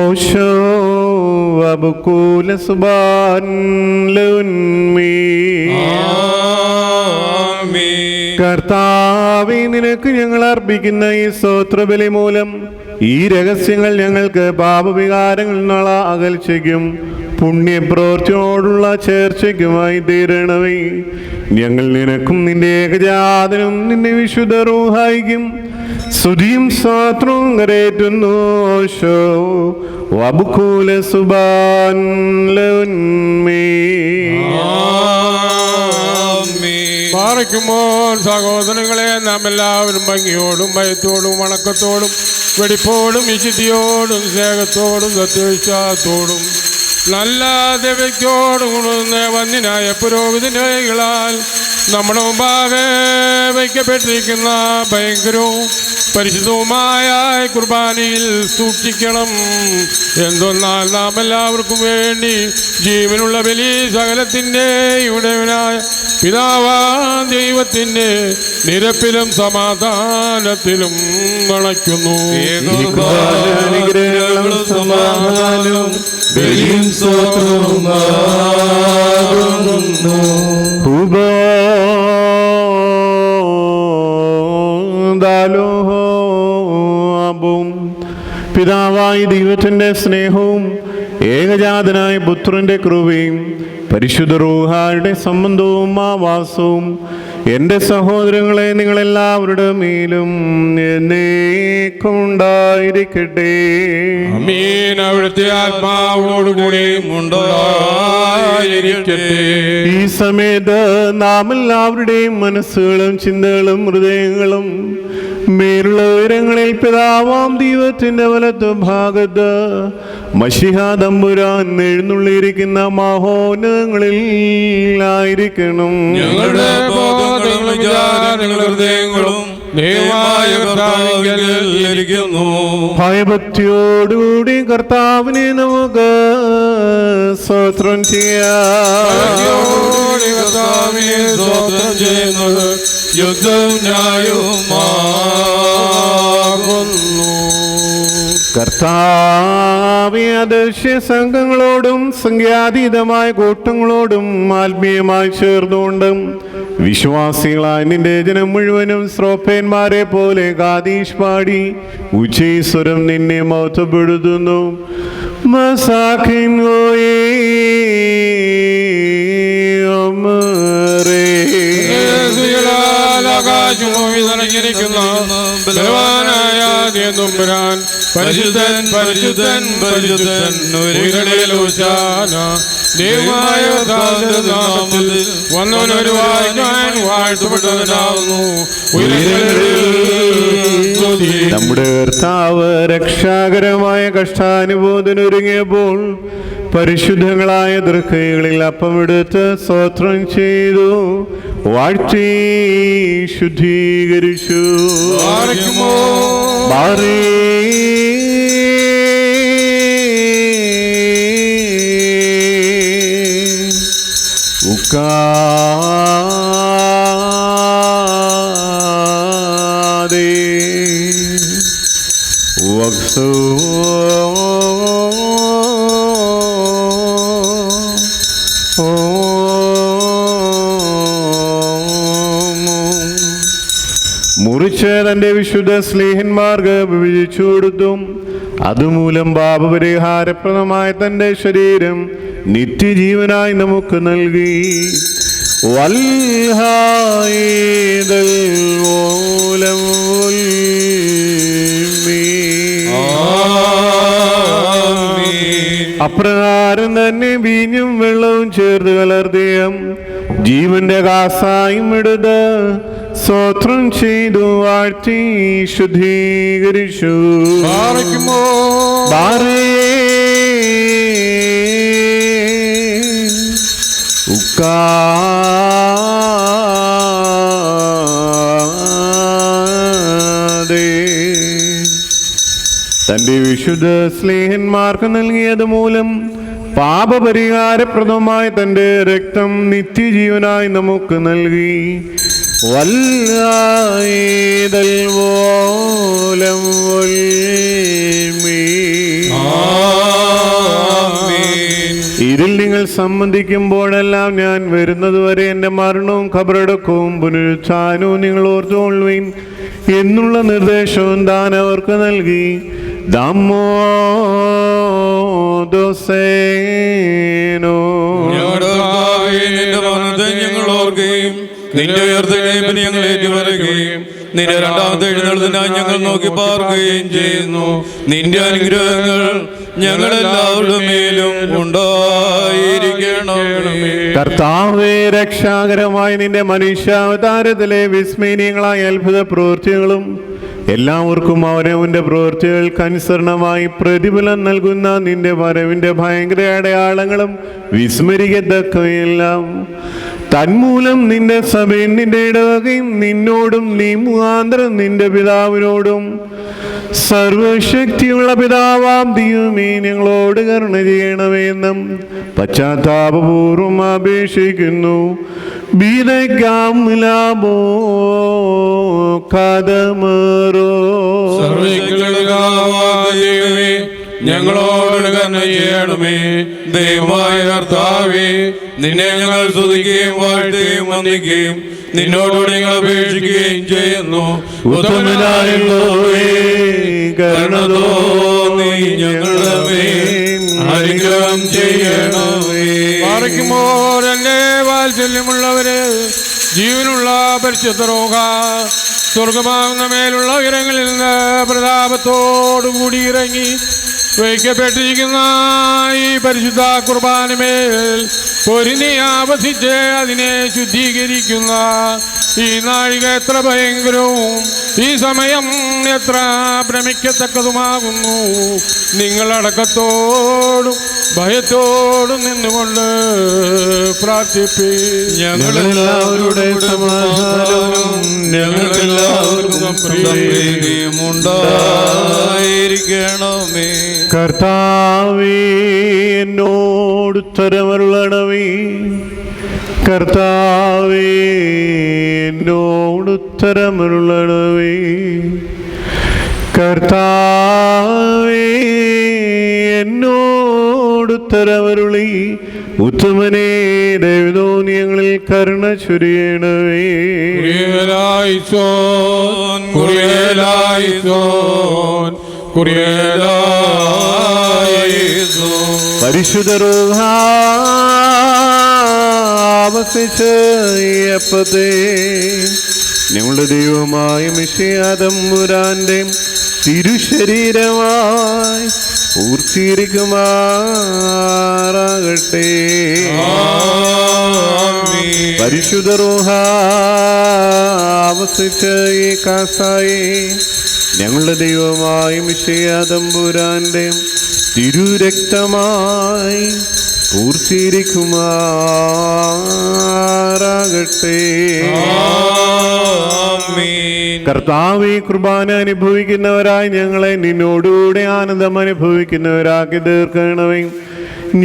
ഓശോ വബുക്കൂല സുബാൻ കർത്താവേ, നിനക്ക് ഞങ്ങൾ അർപ്പിക്കുന്ന ഈ സ്തോത്രബലി മൂലം ഈ രഹസ്യങ്ങൾ ഞങ്ങൾക്ക് പാപവികാരങ്ങളിൽ നിന്നുള്ള അകൽച്ചയ്ക്കും പുണ്യപ്രവൃത്തിയോടുള്ള ചേർച്ചയ്ക്കുമായി തീരണമേ. ഞങ്ങൾ നിനക്കും നിന്റെ ഏകജാതനും നിന്റെ വിശുദ്ധ റൂഹായിക്കും സ്തുതിയും സ്തോത്രവും കരേറ്റുന്നു. ഓശോ വബുക്കൂല സുബാൻ ലൗന്മേ. പാറയ്ക്കുമ്പോൾ സഹോദരങ്ങളെ, നാം എല്ലാവരും ഭംഗിയോടും ഭയത്തോടും വണക്കത്തോടും വെടിപ്പോടും വിശുദ്ധിയോടും സ്നേഹത്തോടും സത്യവിശ്വാസത്തോടും നല്ല ദിവ്യത്തോടും ഉണർന്ന വന്യനായ പുരോഹിതന്റെ കൈകളാൽ നമ്മുടെ മുമ്പാകെ വയ്ക്കപ്പെട്ടിരിക്കുന്ന ഭയങ്കരവും പരിശുദ്ധവുമായ കുർബാനയിൽ സൂക്ഷിക്കണം. എന്തെന്നാൽ നാം എല്ലാവർക്കും വേണ്ടി ജീവനുള്ള ബലി സകലത്തിൻ്റെ ഉടയവനായ പിതാവാം ദൈവത്തിൻ്റെ നിരപ്പിലും സമാധാനത്തിലും വണയ്ക്കുന്നു. സമാധാനവും ബലിയും സ്തോത്രവുമാകുന്നു. പിതാവായ ദൈവത്തിൻ്റെ സ്നേഹവും ഏകജാതനായ പുത്രന്റെ കൃപയും പരിശുദ്ധ റൂഹായുടെ സംബന്ധവും ആവാസവും എൻ്റെ സഹോദരങ്ങളെ നിങ്ങളെല്ലാവരുടെ മേലും എന്നേക്കും ഉണ്ടായിരിക്കട്ടെ. ആമീൻ. അവിടുത്തെ ആത്മാവോടുകൂടി ഉണ്ടായിരിക്കട്ടെ. ഈ സമയത്ത് നാം എല്ലാവരുടെയും മനസ്സുകളും ചിന്തകളും ഹൃദയങ്ങളും മേലുള്ള ഉയരങ്ങളിൽ പിതാവാം ദൈവത്തിന്റെ വലത്ത് ഭാഗത്ത് മശിഹ തമ്പുരാൻ എഴുന്നള്ളിയിരിക്കുന്ന മഹോന്നതങ്ങളിൽ ആയിരിക്കണം. ഞങ്ങളുടെ ബോധങ്ങളും വിചാരങ്ങളും ഹൃദയങ്ങളും ദൈവമായ കർത്താവിൽ ഇരിക്കുന്നു. ഭയഭക്തിയോടുകൂടി കർത്താവിനെ നമുക്ക് സ്തോത്രം ചെയ്യുന്നത് യുദ്ധവും ന്യായവുമാകുന്നു. കർത്താവേ, അദൃശ്യ സംഘങ്ങളോടും സംഖ്യാതീതമായ കൂട്ടങ്ങളോടും ആത്മീയമായി ചേർന്നുകൊണ്ടും വിശ്വാസികളായ നിന്റെ ജനം മുഴുവനും ശ്രോപ്പന്മാരെ പോലെ കാദീഷ് പാടി ഉച്ചീശ്വരം നിന്നെ മഹത്വപ്പെടുത്തുന്നു. പരിശുദ്ധൻ പരിശുദ്ധൻ പരിശുദ്ധൻ ദൈവമായ നമ്മുടെ കർത്താവ് രക്ഷാകരമായ കഷ്ടാനുബോധനൊരുങ്ങിയപ്പോൾ പരിശുദ്ധങ്ങളായ ദൃക്കൈകളിൽ അപ്പമെടുത്ത് സ്തോത്രം ചെയ്തു വാഴ്ത്തി ശുദ്ധീകരിച്ചു. ഉക്കാതെ വക്സോ മുറിച്ച് തന്റെ വിശുദ്ധ സ്നേഹന്മാർക്ക് വിഭജിച്ചു കൊടുത്തു. അതുമൂലം പാപപരിഹാരപ്രദമായ തന്റെ ശരീരം നിത്യജീവനായി നമുക്ക് നൽകി. വൽഹായിദൽ മൂലം അപ്രകാരം തന്നെ വീഞ്ഞും വെള്ളവും ചേർത്ത് കലർത്തിയ ജീവന്റെ കാസായും എടുത്ത് സ്തോത്രം ചെയ്തു വാഴ്ത്തി ശുദ്ധീകരിച്ചു. തന്റെ വിശുദ്ധ സ്നേഹന്മാർക്ക് നൽകിയത് മൂലം പാപപരിഹാരപ്രദമായ തന്റെ രക്തം നിത്യജീവനായി നമുക്ക് നൽകി. വല്ലായിദൽ മൂലം ഈ ഇതിൽ നിങ്ങൾ സംബന്ധിക്കുമ്പോഴെല്ലാം ഞാൻ വരുന്നതുവരെ എൻ്റെ മരണവും ഖബറടക്കവും പുനരുത്ഥാനവും നിങ്ങൾ ഓർത്തുകൊള്ളുവീൻ എന്നുള്ള നിർദ്ദേശവും താൻ അവർക്ക് നൽകി. ദമ്മോദോസേനോ ഞങ്ങൾ ഓർക്കുകയും നിന്റെ ഉയർത്തുകയും ഞങ്ങൾ ഏറ്റുപറയുകയും നിന്റെ രണ്ടാമത്തെ എഴുന്നള്ളത്തിനായി ഞങ്ങൾ നോക്കി പാർക്കുകയും ചെയ്യുന്നു. നിന്റെ അനുഗ്രഹങ്ങൾ ഞങ്ങളെല്ലാവരുടെ മേലും ഉണ്ടായിരിക്കണമേ. കർത്താവേ, രക്ഷാകരമായ നിന്റെ മനുഷ്യാവതാരത്തിലെ വിസ്മയനീയങ്ങളായ അത്ഭുത പ്രവൃത്തികളും എല്ലാവർക്കും അവനവന്റെ പ്രവൃത്തികൾക്കനുസരണമായി പ്രതിഫലം നൽകുന്ന നിന്റെ വരവിന്റെ ഭയങ്കര അടയാളങ്ങളും വിസ്മരിക്കത്തക്കവയെല്ലാം തന്മൂലം നിന്റെ സഭയും നിന്റെ ഇടവകയും നിന്നോടും നീ മുഖാന്തരം നിന്റെ പിതാവിനോടും സർവശക്തിയുള്ള പിതാവാം ദൈവമേ ഞങ്ങളോട് കരുണ ചെയ്യണമെന്നും പശ്ചാത്താപപൂർവം അപേക്ഷിക്കുന്നു. ഞങ്ങളോട് കരുണ ചെയ്യണമേ. ദൈവമായ കർത്താവേ, നിന്നെ ഞങ്ങൾ സ്തുതിക്കുകയും വാഴ്ത്തുകയും വന്ദിക്കുകയും നിന്നോടുകൂടി ഞങ്ങൾ അപേക്ഷിക്കുകയും ചെയ്യുന്നു. ഉത്തമനായുള്ളോവേ, കരുണ തോന്നി ഞങ്ങളുടെ മേൽ അനുഗ്രഹം ചെയ്യണമേ. പാർക്കുമ്പോൾ എൻ്റെ വാത്സല്യമുള്ളവര്, ജീവനുള്ള പരിശുദ്ധ റൂഹ സ്വർഗമാകുന്ന മേലുള്ള ഉയരങ്ങളിൽ നിന്ന് പ്രതാപത്തോടുകൂടി ഇറങ്ങി വയ്ക്കപ്പെട്ടിരിക്കുന്ന ഈ പരിശുദ്ധ കുർബാനമേൽ പൊരിഞ്ഞ് ആവസിച്ച് അതിനെ ശുദ്ധീകരിക്കുന്ന ഈ നാഴിക എത്ര ഭയങ്കരവും ഈ സമയം എത്ര ഭ്രമിക്കത്തക്കതുമാകുന്നു. നിങ്ങളടക്കത്തോടും ഭയത്തോടും നിന്നുകൊണ്ട് പ്രാർത്ഥിപ്പി. ഞങ്ങളെല്ലാവരുടെ സമാധാനവും ഞങ്ങൾക്കെല്ലാവർക്കും ഉണ്ടായിരിക്കണമേ. കർത്താവേ, എന്നോടുത്തരമരുളണമേ. കർത്താവേ, എന്നോടുത്തരമരുളണമേ. കർത്താവേ, എന്നോടുത്തരമരുളി. ഉത്തമനേ, ദൈവമേ, ഞങ്ങളിൽ കരുണ ചൊരിയണമേ. കുരിയലായിസോൻ, കുരിയലായിസോൻ, കുരിയലായിസോൻ. പരിശുദ്ധ റൂഹ ആവസിച്ചപ്പത്തെ ഞങ്ങളുടെ ദൈവമായ മിശിഹാ തമ്പുരാന്റെ തിരുശരീരമായി പൂർത്തീകരിക്കുമാറാകട്ടെ. പരിശുദ്ധ റൂഹ ആവസിച്ച ഈ കാസായി ഞങ്ങളുടെ ദൈവമായ മിശിഹാ തമ്പുരാന്റെ തിരുരക്തമായി പൂർത്തീകരിക്കുമാറാകട്ടെ. കർത്താവേ, കുർബാന അനുഭവിക്കുന്നവരായി ഞങ്ങളെ നിന്നോടുകൂടെ ആനന്ദം അനുഭവിക്കുന്നവരാക്കി തീർക്കണമേ.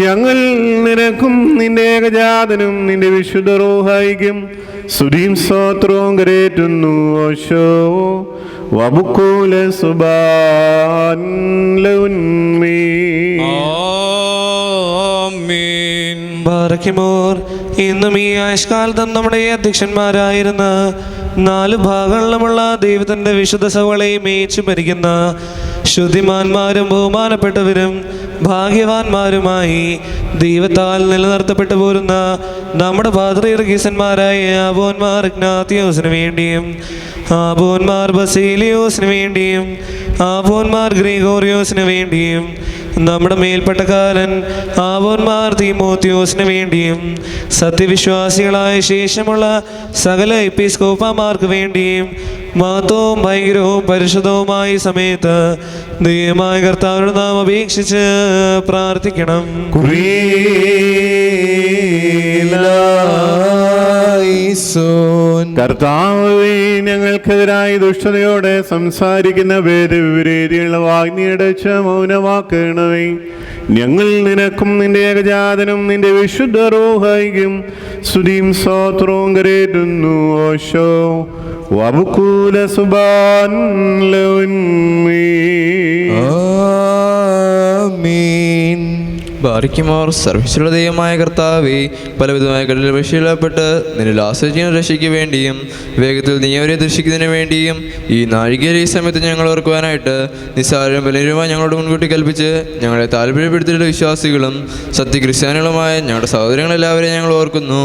ഞങ്ങൾ നിനക്കും നിന്റെ ഏകജാതനും നിന്റെ വിശുദ്ധ റൂഹായിക്കും സ്തുതിയും സ്തോത്രവും കരേറ്റുന്നു. ഓശോ വബുക്കൂല സുബാൻ ലൗൻമീ. ബാറക്കിമോർ, ഇന്നും ഈ ആയുഷ്കാലത്തും നമ്മുടെ അധ്യക്ഷന്മാരായിരുന്ന 4 ഭാഗങ്ങളിലുമുള്ള ദൈവത്തിൻ്റെ വിശുദ്ധ സഭകളെയും മേയിച്ചു ഭരിക്കുന്ന ശുദ്ധിമാന്മാരും ബഹുമാനപ്പെട്ടവരും ഭാഗ്യവാന്മാരുമായി ദൈവത്താൽ നിലനിർത്തപ്പെട്ടു പോരുന്ന നമ്മുടെ പാത്രീർഗീസന്മാരായ ആബോന്മാർ ഇഗ്നാത്തിയോസിന് വേണ്ടിയും ആബോന്മാർ ബസീലിയോസിന് വേണ്ടിയും ആബോന്മാർ ഗ്രിഗോറിയോസിന് വേണ്ടിയും നമ്മുടെ മേൽപ്പെട്ടക്കാരൻ ആബോന്മാർ തീമോത്തിയോസിന് വേണ്ടിയും സത്യവിശ്വാസികളായ ശേഷമുള്ള സകല എപ്പിസ്കോപ്പമാർക്ക് വേണ്ടിയും മഹത്വവും ഭയങ്കരവും പരിശുദ്ധവുമായ സമയത്ത് ദൈവമായ കർത്താവിനോട് നാം അപേക്ഷിച്ച് പ്രാർത്ഥിക്കണം. കർത്താവേ, ഞങ്ങൾക്കെതിരായി ദുഷ്ടതയോടെ സംസാരിക്കുന്ന വേദവിപരീതിയുള്ള വാഗ്നിയടച്ച മൗനമാക്കണമേ. ഞങ്ങൾ നിനക്കും നിന്റെ ഏകജാതനും നിന്റെ വിശുദ്ധ റൂഹായിക്കും സ്തുതിയും സ്തോത്രവും കരേറ്റുന്നു. ഓശോ വബുക്കൂല സുബാൻ ലൗൻമീ. ആമീൻ. ബാരിക്കുമാർ സർവീസുള്ള ദൈവമായ കർത്താവേ, പലവിധമായ കടലിൽ വിഷയപ്പെട്ട് നിന്നിൽ ആശ്രയിക്കുന്ന രക്ഷയ്ക്ക് വേണ്ടിയും വേഗത്തിൽ നീ അവരെ ദർശിക്കുന്നതിന് വേണ്ടിയും ഈ നാഴികേര ഈ സമയത്ത് ഞങ്ങൾ ഓർക്കുവാനായിട്ട് നിസ്സാരം ബലരുമായി ഞങ്ങളോട് മുൻകൂട്ടി കൽപ്പിച്ച് ഞങ്ങളെ താല്പര്യപ്പെടുത്തിയിട്ടുള്ള വിശ്വാസികളും സത്യക്രിസ്ത്യാനികളുമായ ഞങ്ങളുടെ സഹോദരങ്ങളെല്ലാവരെയും ഞങ്ങൾ ഓർക്കുന്നു.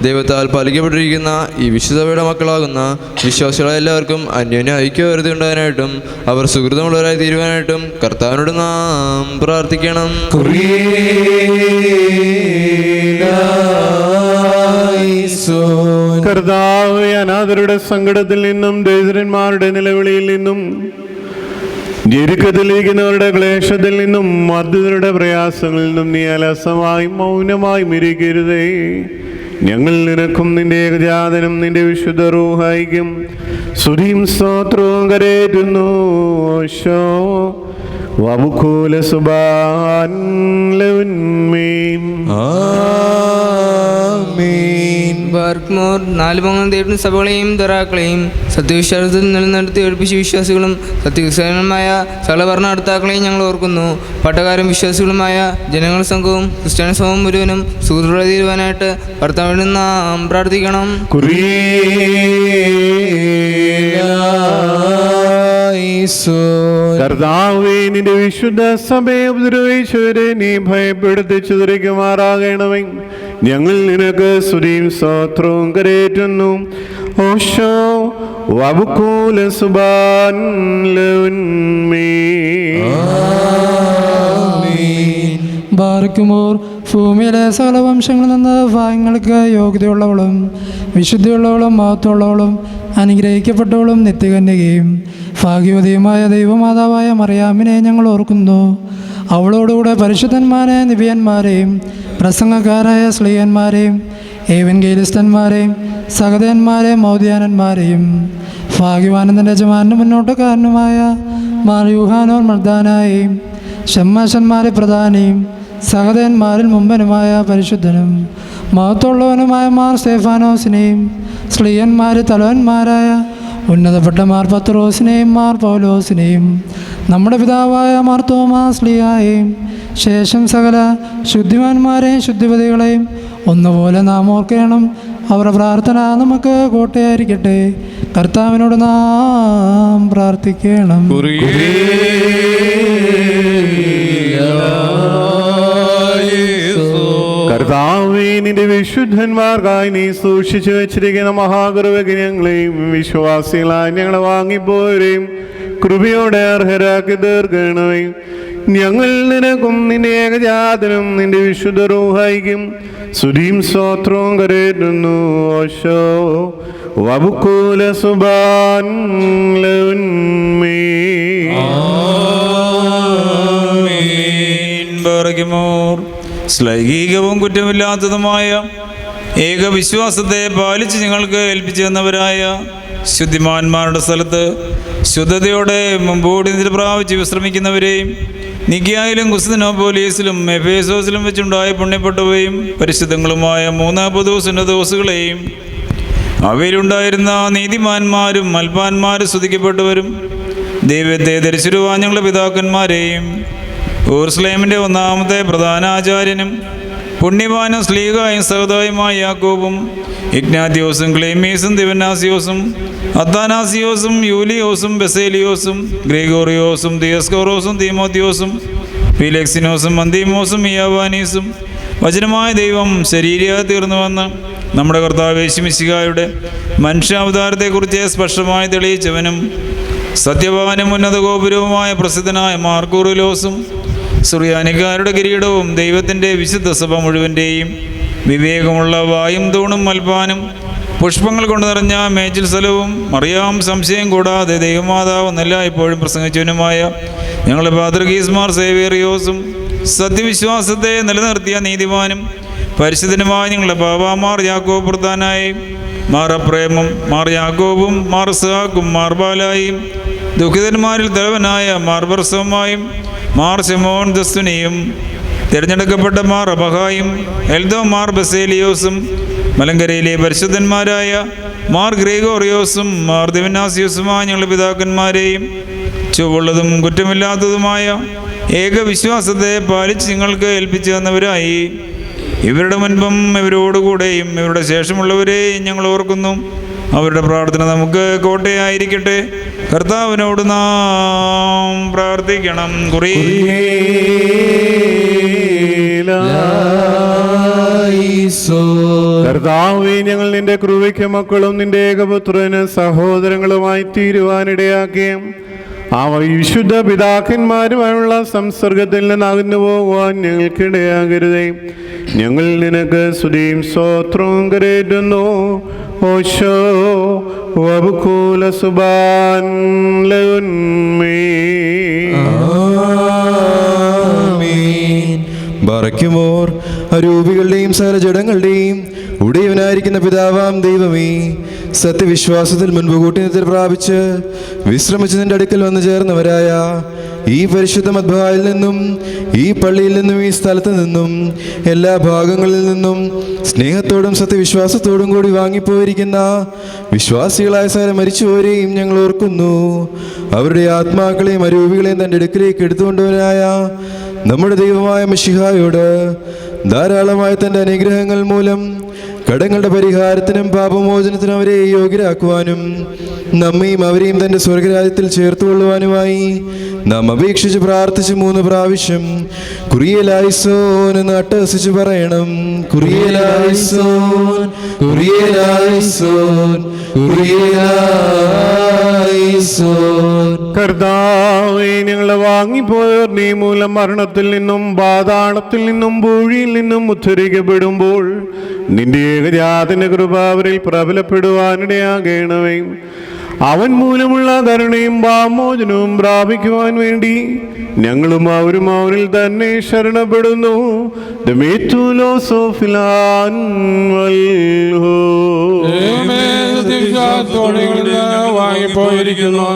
ദൈവത്താൽ പാലിക്കപ്പെട്ടിരിക്കുന്ന ഈ വിശുദ്ധയുടെ മക്കളാകുന്ന വിശ്വാസികളെ എല്ലാവർക്കും അന്യോന്യ ഐക്യവരുത്തി ഉണ്ടാകാനായിട്ടും അവർ സുഹൃതമുള്ളവരായി തീരുവാനായിട്ടും കർത്താവിനോട് നാം പ്രാർത്ഥിക്കണം. കർത്താവേ, അനാഥരുടെ സങ്കടത്തിൽ നിന്നും ദരിദ്രന്മാരുടെ നിലവിളിയിൽ നിന്നും ഞെരുക്കത്തിലിരിക്കുന്നവരുടെ ക്ലേശത്തിൽ നിന്നും മർദ്ദിതരുടെ പ്രയാസങ്ങളിൽ നിന്നും നീ അലസമായി മൗനമായി ഇരിക്കരുതേ. ഞങ്ങൾ നിനക്കും നിന്റെ ഏകജാതനും നിന്റെ വിശുദ്ധ റൂഹായിക്കും സ്തുതിയും സ്തോത്രവും കരേറ്റുന്നു. ഓശോ വബുക്കൂല സുബാൻ ലൗൻമീൻ. ബാർക്ക്മോർ 4 പങ്കും ദൈവത്തിന്റെ സഭകളെയും ദറാക്കളെയും സത്യവിശ്വാസത്തിൽ നിലനിർത്തി ഒഴിപ്പിച്ച വിശ്വാസികളും സത്യവിശ്വാസികളുമായ സകല ഭരണകർത്താക്കളെയും ഞങ്ങൾ ഓർക്കുന്നു. പട്ടക്കാരും വിശ്വാസികളുമായ ജനങ്ങൾ സംഘവും ക്രിസ്ത്യാനി സമൂഹം മുഴുവനും സുഹൃത്തുക്കളെ തീരുവാനായിട്ട് ഭർത്താവിന് നാം പ്രാർത്ഥിക്കണം. കർത്താവേ, നിന്റെ വിശുദ്ധ സഭയെ ഉപദ്രവിച്ചവരെ നീ ഭയപ്പെടുത്തി ചിതറിക്കുമാറാകണമേ. ഞങ്ങൾ നിനക്ക് സ്തുതിയും സ്തോത്രവും കരേറ്റുന്നു. ഓശോ വബുക്കൂല സുബാൻ ബാർക്കുമോർ ഭൂമിയിലെ സകല വംശങ്ങളിൽ നിന്ന് ഭാഗ്യങ്ങൾക്ക് യോഗ്യതയുള്ളവളും വിശുദ്ധിയുള്ളവളും മഹത്വമുള്ളവളും അനുഗ്രഹിക്കപ്പെട്ടവളും നിത്യകന്യകയും ഭാഗ്യവതിയുമായ ദൈവമാതാവായ മറിയാമിനെ ഞങ്ങൾ ഓർക്കുന്നു. അവളോടുകൂടെ പരിശുദ്ധന്മാരെ നിബിയന്മാരെയും പ്രസംഗക്കാരായ സ്ലീഹന്മാരെയും ഏവൻഗേലിസ്തന്മാരെയും സഹതന്മാരെയും മൗദ്യാനന്മാരെയും ഭാഗ്യവാനന്ദൻ്റെ യജമാനും മുന്നോട്ടുകാരനുമായ മാർ യൂഹാനോർ മർദാനായെയും ഷമ്മാശന്മാരെ പ്രധാനിയും സഹതന്മാരിൽ മുമ്പനുമായ പരിശുദ്ധനും മഹത്വമുള്ളവനുമായ മാർ സ്തേഫാനോസിനെയും സ്ലീഹന്മാർ തലവന്മാരായ ഉന്നതപ്പെട്ട മാർ പത്രോസിനെയും മാർ പൗലോസിനെയും നമ്മുടെ പിതാവായ മാർ തോമാസ് സ്ലീഹായെയും ശേഷം സകല ശുദ്ധിമാന്മാരെയും ശുദ്ധിപതികളെയും ഒന്നുപോലെ നാം ഓർക്കണം. അവരുടെ പ്രാർത്ഥന നമുക്ക് കോട്ടയായിരിക്കട്ടെ. കർത്താവിനോട് നാം പ്രാർത്ഥിക്കണം. കർത്താവേ, നിന്റെ വിശുദ്ധന്മാർക്കായി നീ സൂക്ഷിച്ചു വെച്ചിരിക്കുന്ന മഹാകൃപയ്ക്ക് ഞങ്ങളെയും വിശ്വാസികളായി ഞങ്ങളെ വാങ്ങിപ്പോരെയും കൃപയോടെ അർഹരാക്കി തീർക്കണമേ. ഞങ്ങൾ നിനക്കും നിന്റെ ഏകജാതനും നിന്റെ വിശുദ്ധ റൂഹായിക്കും സ്തുതിയും സ്തോത്രവും കരേറ്റുന്നു. ഓശോ വബുക്കൂല സുബാൻ ശ്ലൈഹികവും കുറ്റമില്ലാത്തതുമായ ഏകവിശ്വാസത്തെ പാലിച്ച് ഞങ്ങൾക്ക് ഏൽപ്പിച്ചു തന്നവരായ ശുദ്ധിമാന്മാരുടെ സ്ഥലത്ത് ശുദ്ധതയോടെ മുമ്പോടി നില പ്രാപിച്ച് വിശ്രമിക്കുന്നവരെയും നിക്കിയായിലും കുസ്തനോപോലീസിലും എഫേസോസിലും വെച്ചുണ്ടായ പുണ്യപ്പെട്ടവയും പരിശുദ്ധങ്ങളുമായ 3 പൊതു സുന്നതോസുകളെയും അവയിലുണ്ടായിരുന്ന നീതിമാന്മാരും അൽപാന്മാരും സ്തുതിക്കപ്പെട്ടവരും ദൈവത്തെ ധരിച്ചിരുവാൻ ഞങ്ങളുടെ പിതാക്കന്മാരെയും യെരൂശലേമിൻ്റെ 1-ാമത്തെ പ്രധാന ആചാര്യനും പുണ്യവാനും സ്ലീഹായും സഹോദായുമായ യാക്കോബും ഇഗ്നാത്യോസും ക്ലേമീസും ദിവനാസിയോസും അത്താനാസിയോസും യൂലിയോസും ബെസേലിയോസും ഗ്രിഗോറിയോസും ദിയസ്കോറോസും തീമോത്തിയോസും ഫിലെക്സിനോസും അന്തീമോസും മിയാവാനീസും വചനമായ ദൈവം ശരീരയായി തീർന്നുവെന്ന് നമ്മുടെ കർത്താവ് യേശുമിശിഹായുടെ മനുഷ്യാവതാരത്തെക്കുറിച്ച് സ്പഷ്ടമായി തെളിയിച്ചവനും സത്യവാനും ഉന്നത ഗോപുരവുമായ പ്രസിദ്ധനായ മാർക്കൂറിലോസും സുറിയാനിക്കാരുടെ കിരീടവും ദൈവത്തിൻ്റെ വിശുദ്ധ സഭ മുഴുവൻ്റെയും വിവേകമുള്ള വായും തൂണും മൽപ്പാനും പുഷ്പങ്ങൾ കൊണ്ട് നിറഞ്ഞ മേച്ചിൽ സ്ഥലവും അറിയാം സംശയം കൂടാതെ ദൈവമാതാവ് എന്നല്ല ഇപ്പോഴും പ്രസംഗിച്ചവനുമായ ഞങ്ങളുടെ പാത്രികീസ്മാർ സേവേറിയോസും സത്യവിശ്വാസത്തെ നിലനിർത്തിയ നീതിമാനും പരിശുദ്ധനുമായ ഞങ്ങളുടെ ബാബാമാർ യാക്കോബ് പ്രധാനായി മാർ അപ്രേമും മാർ യാക്കോബും മാർ ഇസ്ഹാക്കും മാർ ബാലായും ദുഃഖിതന്മാരിൽ തലവനായ മാർ ബർസോമായും മാർ ശിമോൻ ദസ്തുനിയും തിരഞ്ഞെടുക്കപ്പെട്ട മാർ അബഹായും എൽദോ മാർ ബസേലിയോസും മലങ്കരയിലെ പരിശുദ്ധന്മാരായ മാർ ഗ്രിഗോറിയോസും മാർ ദിവനാസിയോസുമായ ഞങ്ങളുടെ പിതാക്കന്മാരെയും ചുവള്ളതും കുറ്റമില്ലാത്തതുമായ ഏകവിശ്വാസത്തെ പാലിച്ച് നിങ്ങൾക്ക് ഏൽപ്പിച്ചു തന്നവരായി ഇവരുടെ മുൻപും ഇവരോടുകൂടെയും ഇവരുടെ ശേഷമുള്ളവരെയും ഞങ്ങൾ ഓർക്കുന്നു. അവരുടെ പ്രാർത്ഥന നമുക്ക് കോട്ടയായിരിക്കട്ടെ. കർത്താവിനോട് നാം പ്രാർത്ഥിക്കണം. കർത്താവേ, ഞങ്ങൾ നിന്റെ കൃപയ്ക്ക് മക്കളും നിന്റെ ഏകപുത്രന് സഹോദരങ്ങളുമായി തീരുവാനിടയാക്കിയ ആ വിശുദ്ധ പിതാക്കന്മാരുമായുള്ള സംസർഗത്തിൽ നിന്ന് അകന്നു പോകുവാൻ ഞങ്ങൾക്കിടയാകരുതേ. ഞങ്ങൾ നിനക്ക് സ്തുതിയും സ്തോത്രവും കരേറ്റുന്നു. ഓശോ വബുകൂല സുബാൻ ബറയ്ക്കുമോർ അരൂപികളുടെയും സകല ജഡങ്ങളുടെയും ഉടയവനായിരിക്കുന്ന പിതാവാം ദൈവമേ, സത്യവിശ്വാസത്തിൽ മുൻപ് കൂട്ടിനിദ്ര പ്രാപിച്ച് വിശ്രമിച്ച് നിന്റെ അടുക്കൽ വന്നു ചേർന്നവരായ ഈ പരിശുദ്ധ മദ്ബഹായിൽ നിന്നും ഈ പള്ളിയിൽ നിന്നും ഈ സ്ഥലത്ത് നിന്നും എല്ലാ ഭാഗങ്ങളിൽ നിന്നും സ്നേഹത്തോടും സത്യവിശ്വാസത്തോടും കൂടി വാങ്ങിപ്പോയിരിക്കുന്ന വിശ്വാസികളായ സകല മരിച്ചുപോരെയും ഞങ്ങൾ ഓർക്കുന്നു. അവരുടെ ആത്മാക്കളെയും അരൂപികളെയും തൻ്റെ അടുക്കിലേക്ക് എടുത്തുകൊണ്ടുവനായ നമ്മുടെ ദൈവമായ മിശിഹായോട് ധാരാളമായ തൻ്റെ അനുഗ്രഹങ്ങൾ മൂലം കടങ്ങളുടെ പരിഹാരത്തിനും പാപമോചനത്തിനും അവരെ യോഗ്യരാക്കുവാനും നമ്മയും അവരെയും തൻ്റെ സ്വർഗരാജ്യത്തിൽ ചേർത്തുകൊള്ളുവാനുമായി നാം അപേക്ഷിച്ച് പ്രാർത്ഥിച്ച് 3 പ്രാവശ്യം കുറിയലായിസോൻ എന്ന് അട്ടഹസിച്ച് പറയണം. കുറിയലായിസോൻ, കുറിയലായിസോൻ, കുറിയലായിസോൻ. കർത്താവേ, ഞങ്ങളെ വാങ്ങിപ്പോയവർ നീ മൂലം മരണത്തിൽ നിന്നും പാതാളത്തിൽ നിന്നും പൂഴിയിൽ നിന്നും ഉദ്ധരിക്കപ്പെടുമ്പോൾ നിന്റെ ഏകജാതന്റെ കൃപ അവരിൽ പ്രബലപ്പെടുവാനിടയാകണമേ. അവൻ മൂലമുള്ള കരുണയും പാപമോചനവും പ്രാപിക്കുവാൻ വേണ്ടി ഞങ്ങളും അവരും അവനിൽ തന്നെ ശരണപ്പെടുന്നു. വാങ്ങിപ്പോയിരിക്കുന്നു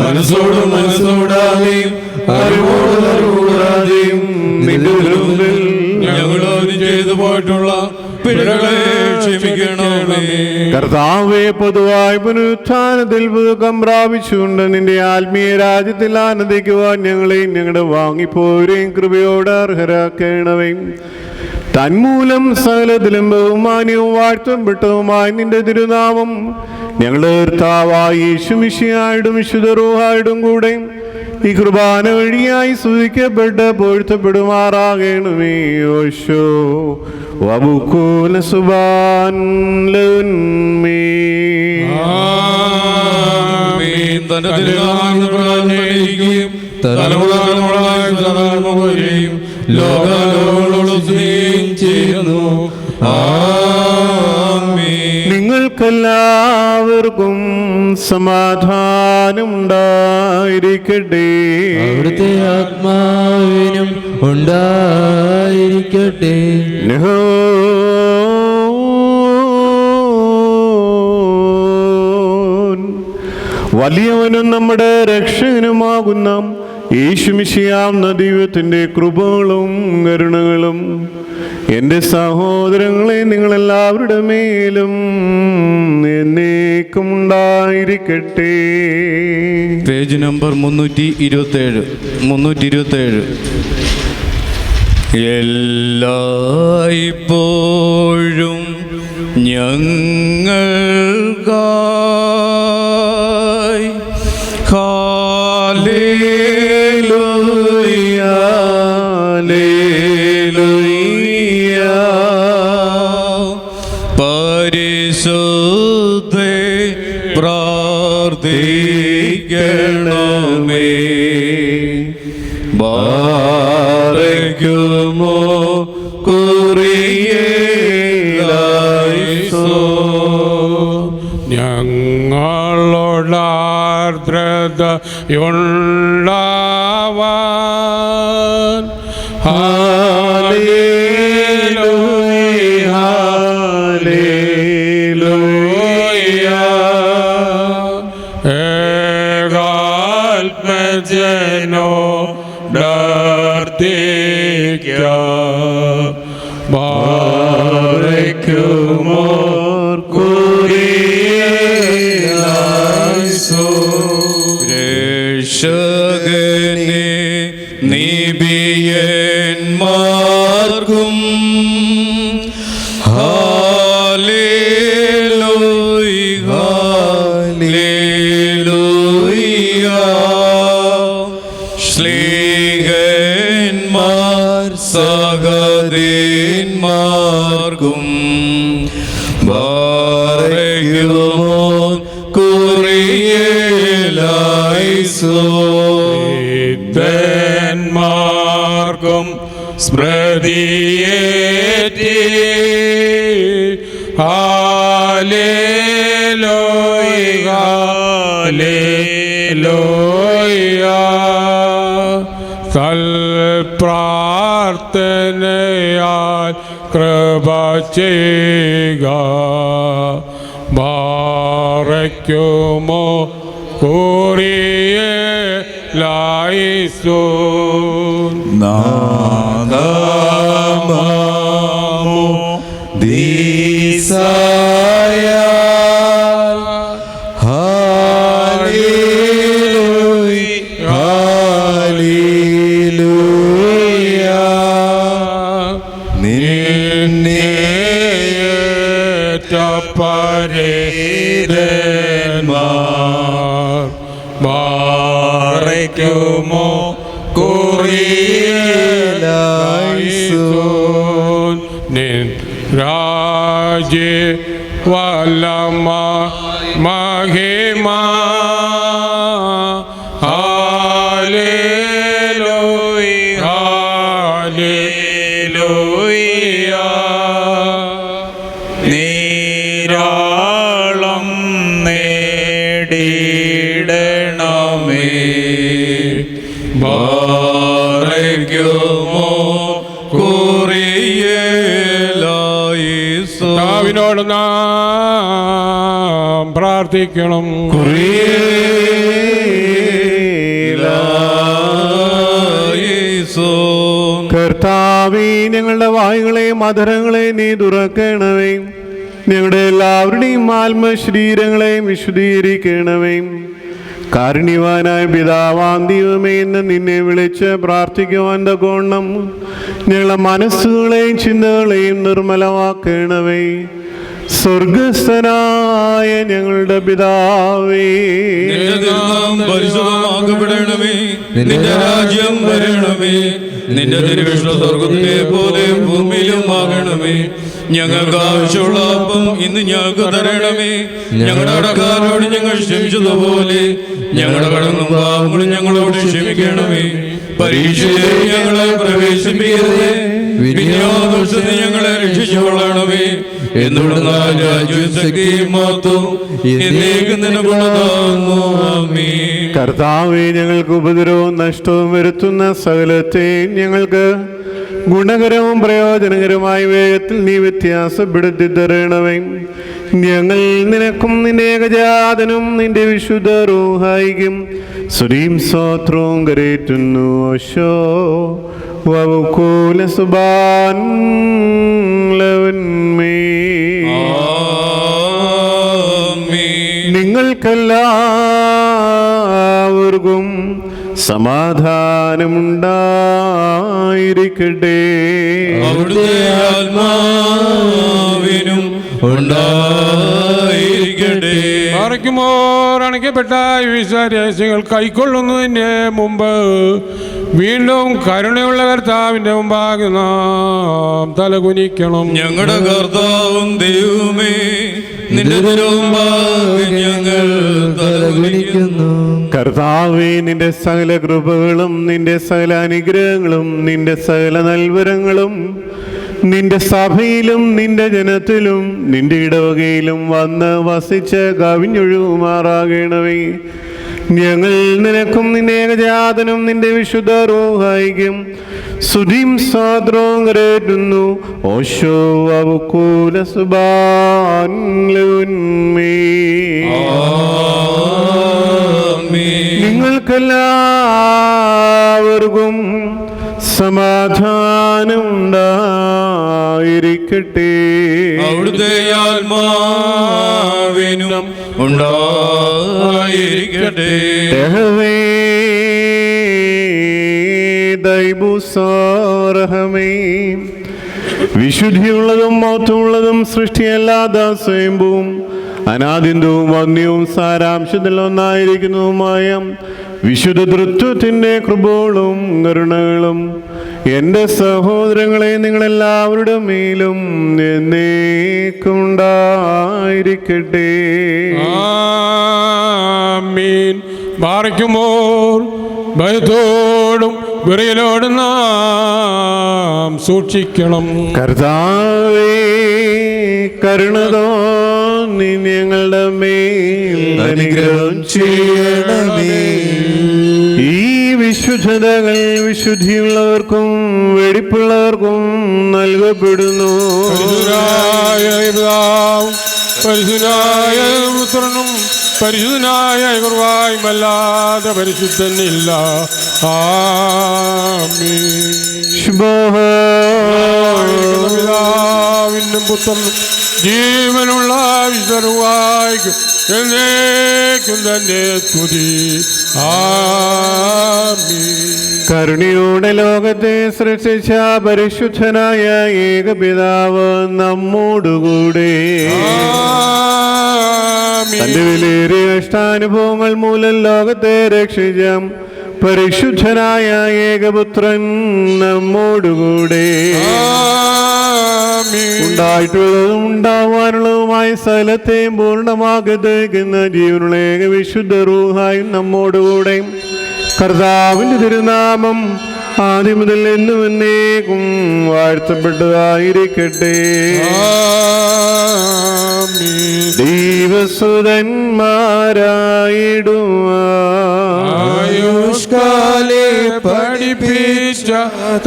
മനസ്സോടും മനസ്സോടാതെയും അറിവോടാതെയും ഞങ്ങളോട് ചെയ്തു പോയിട്ടുള്ള പിഴകളെ ക്ഷമിക്കണമേ. കർത്താവേ, പൊതുവായ പുനരുത്ഥാനത്തിൽ പുതുക്കം പ്രാപിച്ചുകൊണ്ട് നിന്റെ ആത്മീയ രാജ്യത്തിൽ ആനന്ദിക്കുവാൻ ഞങ്ങളെയും ഞങ്ങളുടെ വാങ്ങിപ്പോരെയും കൃപയോട് അർഹരാക്കണമേ. തന്മൂലം സകലത്തിലും ബഹുമാന്യവും വാഴ്ത്തപ്പെട്ടതുമായ നിന്റെ തിരുനാമം ഞങ്ങളുടെ കർത്താവായ യേശു മിശിഹായോടും വിശുദ്ധ റൂഹായോടും കൂടെ ഈ കുർബാന വഴിയായി സ്തുതിക്കപ്പെട്ട് പൊഴുത്തപ്പെടുമാറാകണമേ. ഓശോ വബുകൂല സുബാൻ നിങ്ങൾക്കെല്ലാവർക്കും സമാധാനം ഉണ്ടായിരിക്കട്ടെ. അവിടുത്തെ ആത്മാവിനും ഉണ്ടായിരിക്കട്ടെ. വലിയവനും നമ്മുടെ രക്ഷകനുമാകുന്ന യേശുമിശിഹാവുന്ന ദൈവത്തിൻ്റെ കൃപകളും കരുണകളും എൻ്റെ സഹോദരങ്ങളെ നിങ്ങളെല്ലാവരുടെ മേലും എന്നേക്കും ഉണ്ടായിരിക്കട്ടെ. Page number 327. എല്ലായ്പ്പോഴും ഞങ്ങൾക്കായി ഹല്ലേലൂയ ഹല്ലേലൂയ പരിശുദ്ധേ പ്രാർത്ഥിക്കണമേ. ബാരക്കുമോ ഞങ്ങളോടാർദ്രത ഉണ്ടാവാൻ ഹല്ലേലൂയ ഹല്ലേലൂയ ഏകാത്മജനോ പ്രാർത്ഥിക്കാം. ബാരക്കുമോ ഞങ്ങളോടാർദ്രത ശ്ലീഹന്മാർ സഹദേന്മാർക്കും ബാരയ്ക്കുമോ ും സ്മൃതിയേറ്റി ഹല്ലേലൂയ ഹല്ലേലൂയ സൽപ്രാർത്ഥനയാൽ കൃപ ചെയ്യുക ബാരയ്ക്കുമോ കൂറിയേ ലായിസു നാദമോ ദീസായ ഹല്ലേലൂയ ഹല്ലേലൂയ നിന്നേറ്റപ്പരേതന്മാർ ബാരയ്ക്കുമോ കുറിയലായിസോൻ നിൻ രാജ്യ വല്ലമ മഹിമ ഹല്ലേലൂയ ഹല്ലേലൂയ നീരാളം നേടിയിടണമേ ബാരയ്ക്കുമോ കുറിയലായിസോ. കർത്താവിനോട് നാം പ്രാർത്ഥിക്കണം. കുറിയലായിസോ. കർത്താവേ, ഞങ്ങളുടെ വായുകളെയും അധരങ്ങളെയും നീ തുറക്കണമേ. ഞങ്ങളുടെ എല്ലാവരുടെയും ആത്മശരീരങ്ങളെയും വിശുദ്ധീകരിക്കണമേ. കാരുണ്യവാനായ പിതാവാം ദൈവമേ, എന്ന് നിന്നെ വിളിച്ച് പ്രാർത്ഥിക്കുവാൻ തക്കോണം ഞങ്ങളുടെ മനസ്സുകളെയും ചിന്തകളെയും നിർമ്മലമാക്കണമേ. സ്വർഗസ്ഥനായ ഞങ്ങളുടെ പിതാവേ, നിന്റെ നാമം പരിശുദ്ധമാക്കപ്പെടണമേ. നിന്റെ രാജ്യം വരണമേ. നിന്റെ തിരുവിഷ്ണു സ്വർഗത്തിലെ പോലെ ഭൂമിയിലും ആകണമേ. ഞങ്ങൾക്ക് ആവശ്യമുള്ള അപ്പം ഇന്ന് ഞങ്ങൾക്ക് തരണമേ. ഞങ്ങളുടെ കടക്കാരോട് ഞങ്ങൾ ക്ഷമിച്ചതുപോലെ ഞങ്ങളുടെ കടങ്ങളും പാപങ്ങളും ഞങ്ങളോട് ക്ഷമിക്കണമേ. പരീക്ഷയെ ഞങ്ങളെ പ്രവേശിപ്പിക്കരുതേ, വിനിയോഗത്തിന് ഞങ്ങളെ രക്ഷിച്ചുകൊള്ളണമേ. എന്തുകൊണ്ടെന്നാൽ രാജ്യവും ശക്തിയും മഹത്വവും എന്നേക്കും നിനക്കുള്ളതാകുന്നു. ആമേൻ. കർത്താവേ, ഞങ്ങൾക്ക് ഉപദ്രവവും നഷ്ടവും വരുത്തുന്ന സകലത്തെയും ഞങ്ങൾക്ക് ഗുണകരവും പ്രയോജനകരമായ വേഗത്തിൽ നീ വ്യത്യാസപ്പെടുത്തി തരണമേ. ഞങ്ങൾ നിനക്കും നിന്റെ ഏകജാതനും നിന്റെ വിശുദ്ധ റൂഹായിക്കും സ്തുതിയും സ്തോത്രവും കരേറ്റുന്നു. ഓശോ വവുകൂല സുബാൻ ലവന്മേ. നിങ്ങൾക്കെല്ലാവർക്കും സമാധാനമുണ്ടായിരിക്കട്ടെ. അവിടുത്തെ ആത്മാവിനും ഉണ്ടായിരിക്കട്ടെ. പാറയ്ക്കുമോർ അണയ്ക്കപ്പെട്ട വിശ്വാസങ്ങൾ കൈക്കൊള്ളുന്നതിൻ്റെ മുമ്പ് വീണ്ടും കരുണയുള്ള കർത്താവിൻ്റെ മുമ്പാകെ നാം തലകുനിക്കണം. ഞങ്ങളുടെ കർത്താവും ദൈവമേ, നിന്റെ തിരുമുമ്പാകെ ഞങ്ങൾ തലകുനിക്കുന്നു. കർത്താവേ, നിന്റെ സകല കൃപകളും നിന്റെ സകല അനുഗ്രഹങ്ങളും നിന്റെ സകല നൽവരങ്ങളും നിന്റെ സഭയിലും നിന്റെ ജനത്തിലും നിന്റെ ഇടവകയിലും വന്ന് വസിച്ച് കവിഞ്ഞൊഴുകുമാറാകണമേ. ഞങ്ങൾ നിനക്കും നിന്റെ ഏകജാതനും നിന്റെ വിശുദ്ധ റൂഹായിക്കും സ്തുതിയും സ്തോത്രവും കരേറ്റുന്നു. ഓശോ വവുകൂല സുബാൻ ലവന്മേ. നിങ്ങൾക്കെല്ലാവർക്കും സമാധാനം ഉണ്ടായിരിക്കട്ടെ. അവിടുത്തെ ആത്മാവിനും ഉണ്ടായിരിക്കട്ടെ. ദൈബുസാ റഹമേ. വിശുദ്ധിയുള്ളതും മഹത്വമുള്ളതും സൃഷ്ടിയല്ലാതെ സ്വയംഭൂവും അനാദിന്ദവും വന്യവും സാരാംശത്തിൽ ഒന്നായിരിക്കുന്നതുമായ വിശുദ്ധ തൃത്വത്തിൻ്റെ കൃപകളും കരുണകളും എൻ്റെ സഹോദരങ്ങളെ നിങ്ങളെല്ലാവരുടെ മേലും എന്നേക്കുണ്ടായിരിക്കട്ടെ. ആമീൻ. ബാറയ്ക്കുമോർ ഭയത്തോടും വിറയലോടും നാം സൂക്ഷിക്കണം. കർത്താവേ, കരുണ തോന്നി ഞങ്ങളുടെ മേൽ അനുഗ്രഹം ചെയ്യണമേ. ഈ വിശുദ്ധതകൾ വിശുദ്ധിയുള്ളവർക്കും വെടിപ്പുള്ളവർക്കും നൽകപ്പെടുന്നു. പരിശുദ്ധനായ പിതാവും പരിശുദ്ധനായ പുത്രനും പരിശുദ്ധനായ കുറവായുമല്ലാതെ പരിശുദ്ധനില്ല. ആമീൻ. പിതാവിനും പുത്രനും ജീവനുള്ള വിശുദ്ധനുവായിക്കും എന്നേക്കും തന്നെ സ്തുതി. ആമീൻ. കരുണയോടെ ലോകത്തെ സൃഷ്ടിച്ച പരിശുദ്ധനായ ഏകപിതാവ് നമ്മോടുകൂടെ തന്റെ വിലയേറിയ കഷ്ടാനുഭവങ്ങൾ മൂലം ലോകത്തെ രക്ഷിച്ച പരിശുദ്ധനായ ഏകപുത്രൻ നമ്മോടുകൂടെ ഉണ്ടായിട്ടുള്ളതും ഉണ്ടാവാനുള്ളതുമായ സ്ഥലത്തെയും പൂർണ്ണമാകത്തേക്കുന്ന ജീവനുള്ള ഏക വിശുദ്ധ റൂഹായും നമ്മോടുകൂടെ. കർത്താവിൻ്റെ തിരുനാമം ആദ്യം മുതൽ എന്നും എന്നേക്കും വാഴ്ത്തപ്പെട്ടതായിരിക്കട്ടെ. ആയുഷ്കാലേ പഠിപ്പിച്ച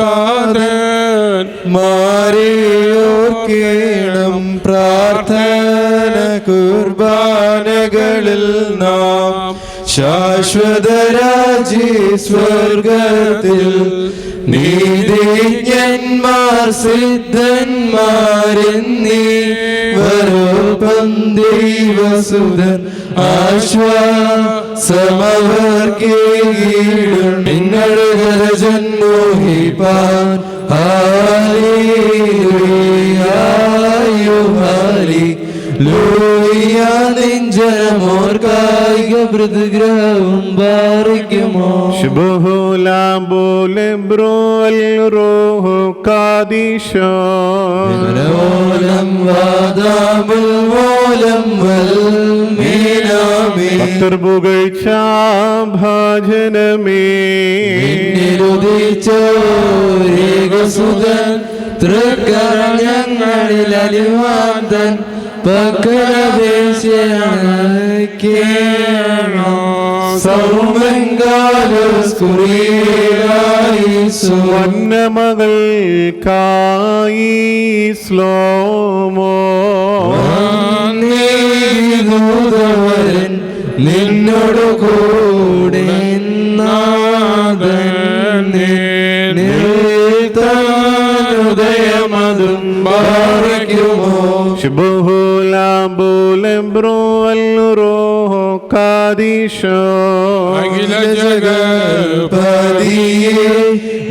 താതൻ മാറിയോർക്കേണം പ്രാർത്ഥന കുർബാനകളിൽ നാം ശാശ്വത രാജ്യ സ്വർഗത്തിൽ നീതിജ്ഞന്മാർ സിദ്ധന്മാരെന്നീവരോപ്പം ദൈവസുതൻ ആശ്വാസമവർക്കീടും നിങ്ങളുടെ ജന്മോഹിപ്പാൻ നെഞ്ചമോർക്കായിക പ്രതിഗ്രഹവും പാറിക്കുമോ ഭാജനമേ സുതൻ ഞങ്ങളിൽ അലിവാന്തൻ മകൾക്കായി സ്ലോമോ നിന്നോട് കൂടെ ഉദയമതും ബാറയ്ക്കുമോ അഖില ജഗപതിയെ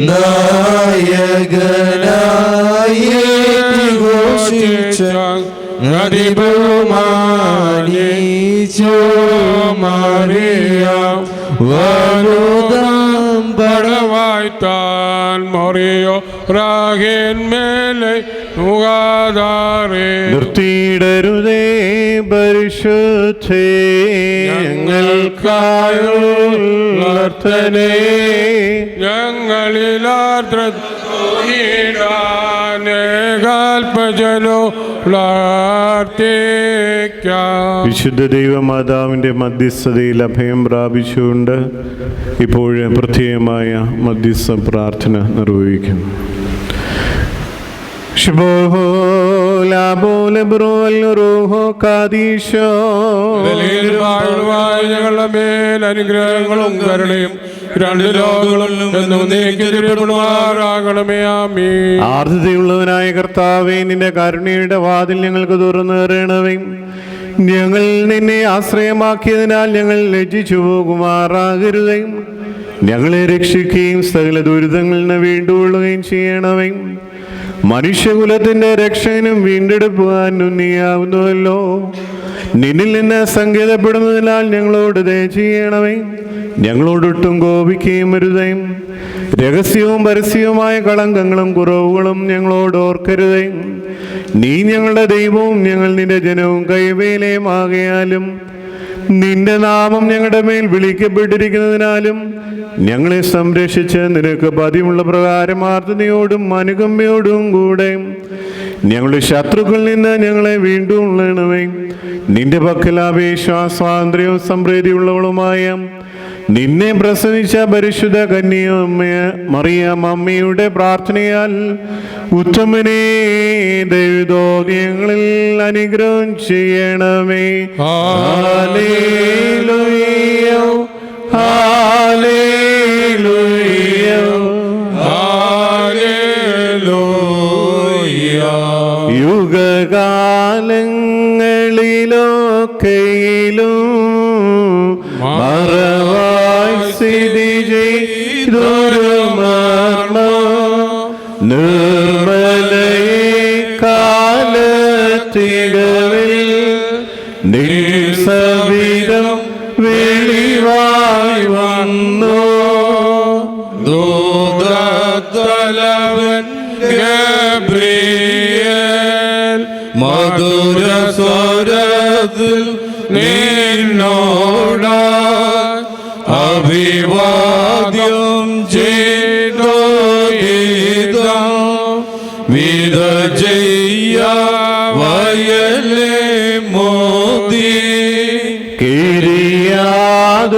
നായകനായി അതിബഹുമാനിച്ചോ മറിയാം വനുദം പടവായ്ത്താൻ മറിയോ രാഗേന്മേലെ മുഖാധാരേ നിർത്തിയിടരുതേ പരിശുദ്ധേ ഞങ്ങൾക്കായുള്ളർത്തനേ ഞങ്ങളിലാർദ്രജനോ വിശുദ്ധ ദൈവമാതാവിൻ്റെ മധ്യസ്ഥതയിൽ അഭയം പ്രാപിച്ചുകൊണ്ട് ഇപ്പോൾ പ്രത്യേകമായ മധ്യസ്ഥ പ്രാർത്ഥന നിർവഹിക്കുന്നു. ഞങ്ങളുടെ മേൽ അനുഗ്രഹങ്ങളും കരുണയും രണ്ട് ലോകങ്ങളും ആകണമേ. ആമീൻ. ആർദ്രതയുള്ളവനായ കർത്താവേ, നിന്റെ കരുണയുടെ വാതിൽ ഞങ്ങൾക്ക് തുറന്നു തരണമേ. ഞങ്ങൾ നിന്നെ ആശ്രയമാക്കിയതിനാൽ ഞങ്ങൾ ലജ്ജിച്ചു പോകുമാറാകരുതേ. ഞങ്ങളെ രക്ഷിക്കുകയും സകല ദുരിതങ്ങളിൽ നിന്ന് വീണ്ടുകൊള്ളുകയും ചെയ്യണമേ. മനുഷ്യകുലത്തിന്റെ രക്ഷകനും വീണ്ടെടുപ്പാനും നീയാവുന്നുവല്ലോ. നിന്നിൽ നിന്ന് സങ്കേതപ്പെടുന്നതിനാൽ ഞങ്ങളോട് ദയ ചെയ്യണമേ. ഞങ്ങളോടൊട്ടും കോപിക്കുകയും വരുതേ. രഹസ്യവും പരസ്യവുമായ കളങ്കങ്ങളും കുറവുകളും ഞങ്ങളോട് ഓർക്കരുതേ. നീ ഞങ്ങളുടെ ദൈവവും ഞങ്ങൾ നിന്റെ ജനവും കൈവേലയും ആകയാലും നിന്റെ നാമം ഞങ്ങളുടെ മേൽ വിളിക്കപ്പെട്ടിരിക്കുന്നതിനാലും ഞങ്ങളെ സംരക്ഷിച്ച് നിനക്ക് പതിവുള്ള പ്രകാരം ആർദ്രതയോടും അനുകമ്പയോടും കൂടെ ഞങ്ങളുടെ ശത്രുക്കളിൽ നിന്ന് ഞങ്ങളെ വീണ്ടും ഉള്ളണമേ. നിന്റെ പക്കൽ അപേക്ഷാസ്വാതന്ത്ര്യവും സംപ്രീതിയുള്ളവളുമായ നിന്നെ പ്രസവിച്ച പരിശുദ്ധ മറിയം അമ്മയുടെ പ്രാർത്ഥനയാൽ ഉത്തമനെ ദൈവദോദ്യങ്ങളിൽ അനുഗ്രഹം ചെയ്യണമേ. ഹല്ലേലൂയ, ഹല്ലേലൂയ, ഹല്ലേലൂയ. യുഗകാലങ്ങളിലൊക്കെയിലും മറവായി സ്ഥിതി ചെയ്തൊരു നിർമ്മലയെ കാലത്തികവിൽ നിസവിധം വെളിവായി വന്നു. ദൂതത്തലവൻ ഗബ്രിയേൽ മധുര സ്വരത്തിൽ നിന്നോട് അഭിവാദ്യം ചെയ്തോ വിധ ചെയ്യ വയലേ മോദി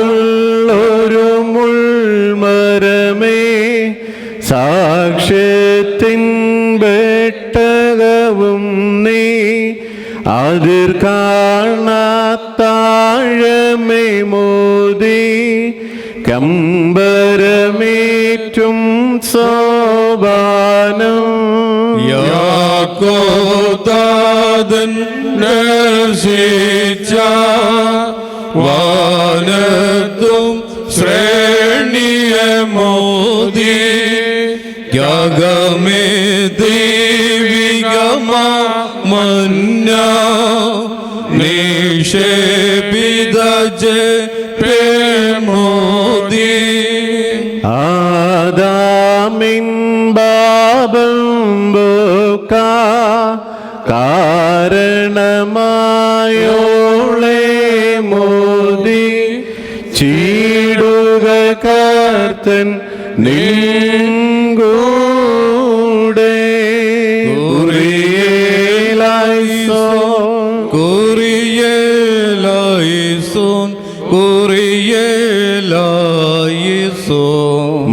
കിരിയാതുള്ളൊരു മുൾമരമേ സാക്ഷ്യത്തിൻ പെട്ടകവും നീ അതിർ കാണാത്താഴമേ മോദി കമ്പരമേറ്റും സോപാനം യാക്കോതാദൻ നർശിച്ച വാനത്തും ശ്രേണിയ മോദി യാഗമേ ദൈവികമാ മന്ന നിഷേപിത മോദി ആദാമിൻ പാപം കാരണമായോളെ മോദി ചീടുക കർത്തൻ നിൻകൂടെ കുറിയേലായിസോൻ കുറിയേലായിസോൻ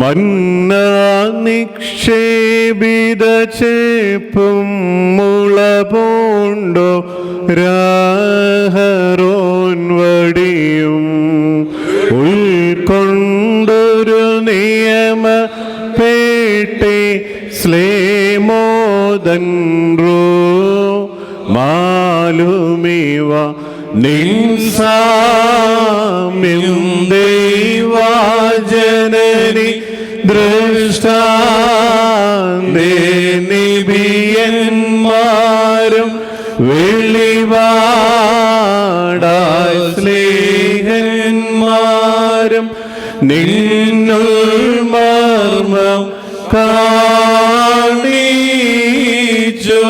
മന്ന നിക്ഷേപിത ചേപ്പും മുള പൂണ്ടോ രാഹരോൻ വടിയും ഉൾക്കൊണ്ടൊരു നിയമ പേട്ടി സ്ലേമോദൻ റോ മാലുമിവ നിൻസാമ്യം ദൈവാജനനി ദൃഷ്ടാന്തേ നിബിയന്മാരും വെളിവാടായി സ്നേഹന്മാരും നിന്നുൾ മർമ്മം കാണിച്ചു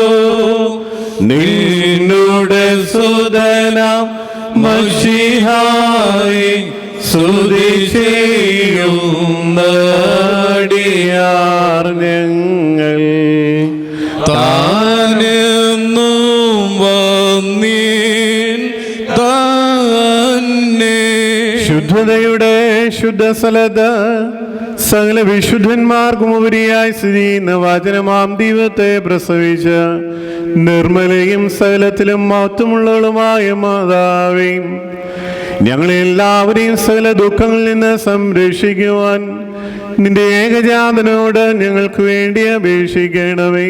നിന്നുടെ സുതനാം മശിഹായി സ്തുതി ചെയ്യുന്നടിയാർ ഞങ്ങൾ താനെന്നും വന്നീൻ തന്നെ ശുദ്ധതയുടെ ശുദ്ധസ്ഥലത്ത് സകല വിശുദ്ധന്മാർക്കും ഉപരിയായി സ്ഥിതി ചെയ്യുന്ന വചനമാം ദൈവത്തെ പ്രസവിച്ച് നിർമ്മലയും സകലത്തിലും മഹത്വമുള്ളവളുമായ മാതാവേ, ഞങ്ങളെല്ലാവരെയും സകല ദുഃഖങ്ങളിൽ നിന്ന് സംരക്ഷിക്കുവാൻ നിന്റെ ഏകജാതനോട് ഞങ്ങൾക്ക് വേണ്ടി അപേക്ഷിക്കണമേ.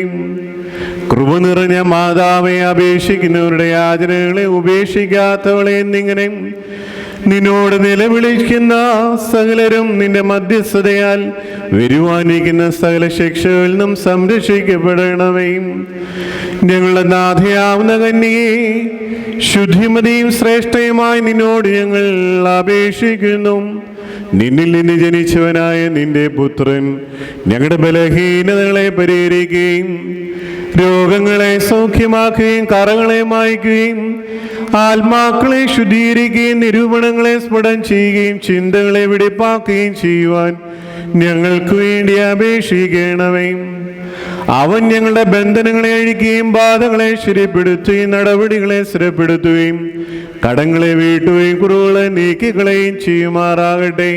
കൃപ നിറഞ്ഞ മാതാവെ, അപേക്ഷിക്കുന്നവരുടെ യാചനകളെ ഉപേക്ഷിക്കാത്തവളെ എന്നിങ്ങനെ നിന്നോട് നിലവിളിക്കുന്ന സകലരും നിന്റെ മധ്യസ്ഥതയാൽ വരുവാനിരിക്കുന്ന സകല ശിക്ഷകളിൽ നിന്നും സംരക്ഷിക്കപ്പെടണമേ. ഞങ്ങളുടെ നാഥയാവുന്ന കന്യകേ, ശുദ്ധിമതിയും ശ്രേഷ്ഠയുമായി നിന്നോട് ഞങ്ങൾ അപേക്ഷിക്കുന്നു. നിന്നിൽ നിന്ന് ജനിച്ചവനായ നിന്റെ പുത്രൻ ഞങ്ങളുടെ ബലഹീനതകളെ പരിഹരിക്കുകയും രോഗങ്ങളെ സൗഖ്യമാക്കുകയും കറകളെ മായ്ക്കുകയും ആത്മാക്കളെ ശുദ്ധീകരിക്കുകയും നിരൂപണങ്ങളെ സ്ഫുടം ചെയ്യുകയും ചിന്തകളെ വെടിപ്പാക്കുകയും ചെയ്യുവാൻ ഞങ്ങൾക്ക് വേണ്ടി അപേക്ഷിക്കണമേ. അവൻ ഞങ്ങളുടെ ബന്ധനങ്ങളെ അഴിക്കുകയും ബാധകളെ ശരിപ്പെടുത്തുകയും നടപടികളെ സ്ഥിരപ്പെടുത്തുകയും കടങ്ങളെ വീട്ടുകയും കുറവുകളെ നീക്കിക്കളയും ചെയ്യുമാറാകട്ടെ.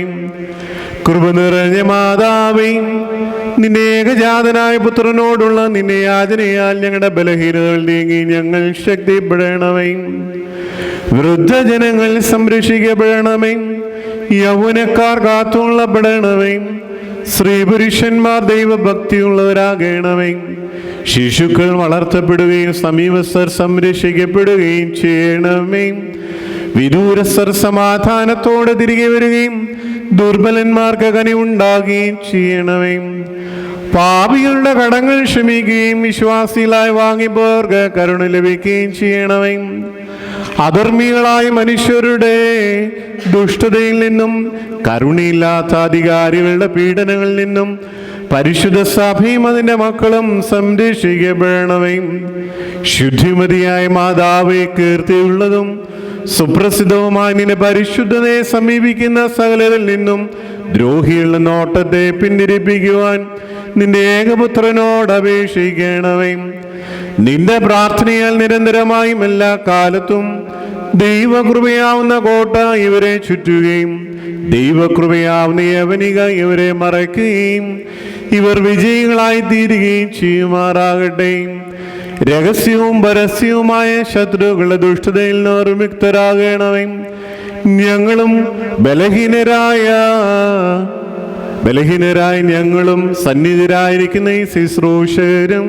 കൃപ നിറഞ്ഞ മാതാവേ, നിന്റെ ഏകജാതനായ പുത്രനോടുള്ള നിന്റെ യാചനയാൽ ഞങ്ങളുടെ ബലഹീനതകൾ നീങ്ങി ഞങ്ങൾ ശക്തിപ്പെടണമേ. വൃദ്ധജനങ്ങൾ സംരക്ഷിക്കപ്പെടണമേ. യൗവനക്കാർ കാത്തുകൊള്ളപ്പെടണമേ. സ്ത്രീ പുരുഷന്മാർ ദൈവഭക്തിയുള്ളവരാകണമേ. ശിശുക്കൾ വളർത്തപ്പെടുകയും സമീപസ്ഥർ സംരക്ഷിക്കപ്പെടുകയും ചെയ്യണമേ. വിദൂരസ്ഥർ സമാധാനത്തോടെ തിരികെ വരികയും ദുർബലന്മാർക്ക് കനിവുണ്ടാകുകയും ചെയ്യണമേ. പാപികളുടെ കടങ്ങൾ ക്ഷമിക്കുകയും വിശ്വാസികളായി വാങ്ങിപ്പോർക്ക് കരുണ ലഭിക്കുകയും ചെയ്യണമേ. അധർമ്മികളായ മനുഷ്യരുടെ ദുഷ്ടതയിൽ നിന്നും കരുണയില്ലാത്ത അധികാരികളുടെ പീഡനങ്ങളിൽ നിന്നും പരിശുദ്ധ സഭയും അതിൻ്റെ മക്കളും സംരക്ഷിക്കപ്പെടണമേ. ശുദ്ധിമതിയായ മാതാവേ, കീർത്തിയുള്ളതും സുപ്രസിദ്ധവുമായ നിന്റെ പരിശുദ്ധതയെ സമീപിക്കുന്ന സകലരിൽ നിന്നും ദ്രോഹിയുള്ള നോട്ടത്തെ പിന്തിരിപ്പിക്കുവാൻ നിന്റെ ഏകപുത്രനോട് അപേക്ഷിക്കണമേ. നിന്റെ പ്രാർത്ഥനയാൽ നിരന്തരമായും എല്ലാ കാലത്തും ദൈവകൃപയാവുന്ന കോട്ട ഇവരെ ചുറ്റുകയും ദൈവകൃപയാവുന്ന യവനിക ഇവരെ മറയ്ക്കുകയും ഇവർ വിജയികളായി തീരുകയും ചെയ്യുമാറാകട്ടെ. രഹസ്യവും പരസ്യവുമായ ശത്രുക്കളുടെ ദുഷ്ടതയിൽ നിന്ന് വിമുക്തരാകണമേ. ഞങ്ങളും ബലഹീനരായ ഞങ്ങളും സന്നിധിരായിരിക്കുന്ന ഈ ശുശ്രൂഷകരും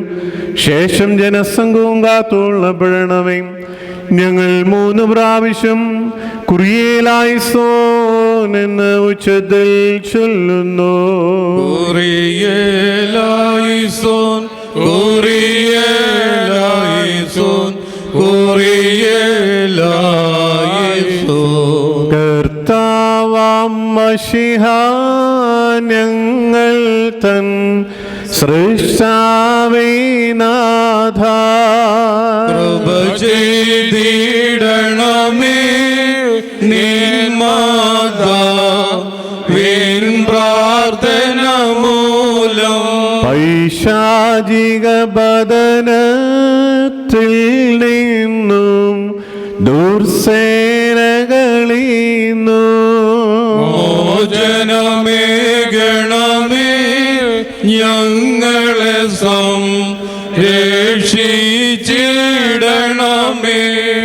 ശേഷം ജനസംഘവും കാത്തുകൊള്ളപ്പെടണമേ. ഞങ്ങൾ 3 പ്രാവശ്യം കുറിയേലായിസോൻ എന്ന് ഉച്ചത്തിൽ ചൊല്ലുന്നു. കുറിയേലായിസോൻ, കുറിയേലായിസോൻ, കുറിയേലായിസോൻ. കർത്താവാം മശിഹ, ഞങ്ങൾ തൻ സൃഷ്ടാവേ നാഥ, കൃപ ചെയ്തിടണമേ. നിന്മാതാവിൻ പ്രാർത്ഥന മൂലം പൈശാചിക ബദനത്തിൽ നിന്നും ദുർസേനകളീന്നു മോചനമേകണമേ. ഞങ്ങളെ സംരക്ഷിച്ചിടണമേ.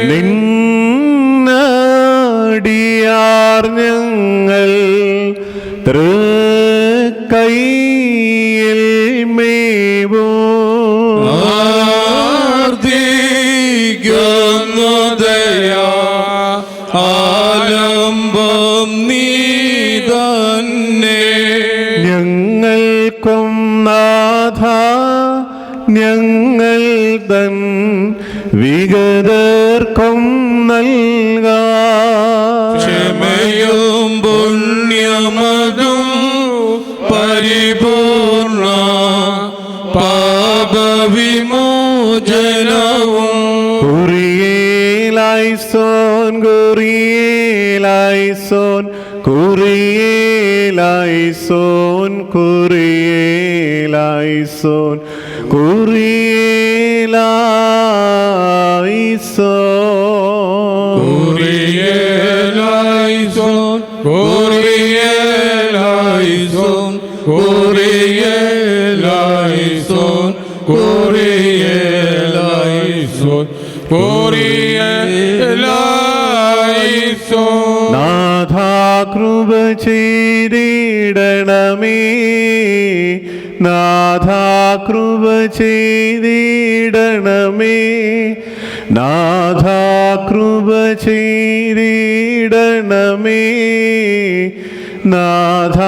നിന്നടിയാർ ഞങ്ങൾ തൃക്കൈയിൽ മേവും ആർദ്ദിക്കുന്നതയാ ആലംബം നീ തന്നെ. ഞങ്ങൾക്കും നാഥ, ഞങ്ങൾ തൻ വിഗതർക്കും നൽകാ. ക്ഷമയും പുണ്യമതും പരിപൂർണ പാപവിമോചനവും. കുറിയേലായിസോൻ, കുറിയേലായിസോൻ, കുറിയേലായിസോൻ, കുറിയേലായിസോൻ, കുറിയേലായിസോൻ. കുറിയേലായിസോൻ, കുറിയേലായിസോൻ, കുറിയേലായിസോൻ, കുറിയേലായിസോൻ, കുറിയേലായിസോൻ. നാഥാ കൃപ ചെയ്തിടണമേ, നാഥാ കൃപ ചെയ്തിടണമേ. നാഥ കൃപ ചെയ്തിടണമേ, നാഥ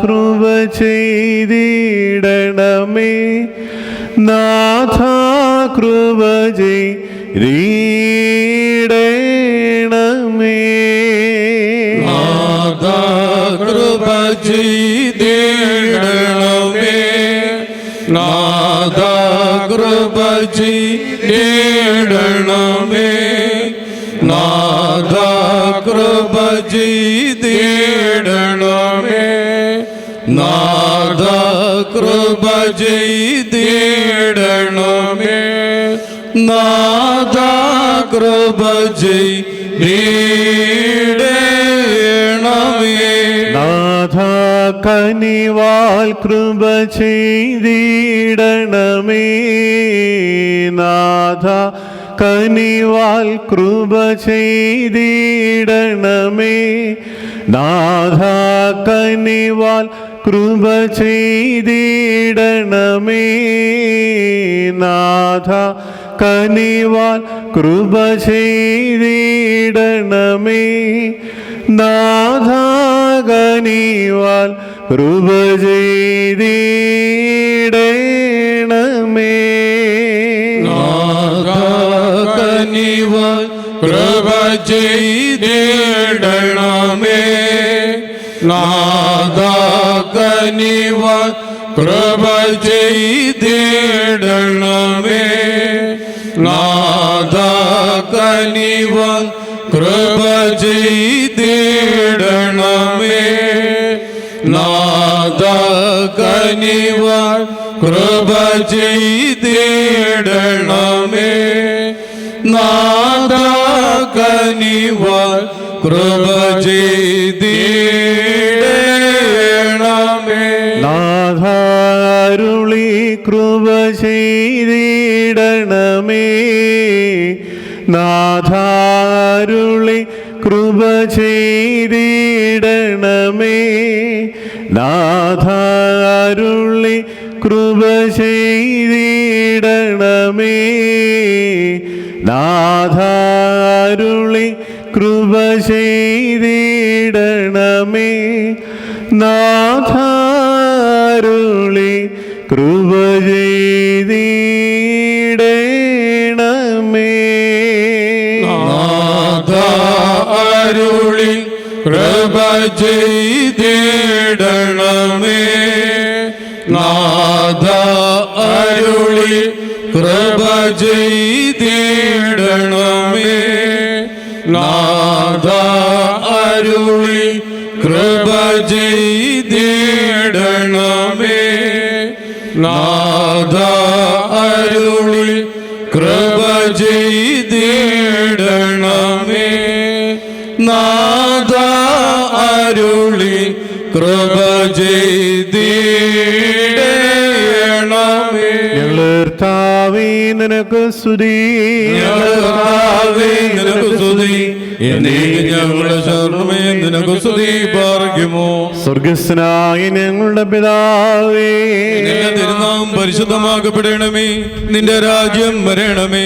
കൃപ ചെയ്തിടണമേ, നാഥ കൃപ ചെയ്തിടണമേ. നാഥാ കൃപ ചെയ്തിടണമേ, നാഥാ കൃപ ചെയ്തിടണമേ, നാഥാ കൃപ ചെയ്തിടണമേ, നാഥാ കൃപ ചെയ്തിടണമേ, നാഥാ കൃപ ചെയ്തിടണമേ. നാഥ കനിവാൽ കൃപ ചെയ്തിടണമേ, നാഥ കനിവാൽ കൃപ ചെയ്തിടണമേ, നാഥ കനിവാൽ കൃപ ചെയ്തിടണമേ, നാഥ കനിവാൽ കൃപ ചെയ്തിടണമേ, നാഥ കനിവാൽ കൃപ ചെയ്തിടണമേ. നാഥാ കനിവാൽ കൃപ ചെയ്തിടണമേ, നാഥാ കനിവാൽ കൃപ ചെയ്തിടണമേ, നാഥാ കനിവാൽ കൃപ ചെയ്തിടണമേ, നാഥാ കനിവാൽ കൃപ ചെയ്തിടണമേ, നാഥാ കനിവാൽ കൃപ ചെയ്തിടണമേ. നാഥ അരുളി കൃപ ചെയ്തിടണമേ, നാഥ അരുളി കൃപ ചെയ്തിടണമേ, നാഥ അരുളി കൃപ ചെയ്തിടണമേ, നാഥ അരുളി കൃപ ചെയ്തിടണമേ, നാഥ അരുളി കൃപ ചെയ്തിടണമേ. നാഥാ അരുളി കൃപ ചെയ്തിടണമേ, നാഥാ അരുളി കൃപ ചെയ്തിടണമേ, നാഥാ അരുളി കൃപ ചെയ്തിടണമേ, നാഥാ അരുളി കൃപ ചെയ്തിടണമേ, നാഥാ അരുളി കൃപ ചെയ്തിടണമേ. കർത്താവേ നിനക്ക് സ്തുതി, കർത്താവേ നിനക്ക് സ്തുതി, എന്നേക്കും ഞങ്ങളുടെ ശരണമേ നിനക്ക് സ്തുതി പാർക്കുമോ. സ്വർഗസ്നായ ഞങ്ങളുടെ പിതാവേ, നിന്റെ തിരുനാമം പരിശുദ്ധമാക്കപ്പെടണമേ, നിന്റെ രാജ്യം വരണമേ,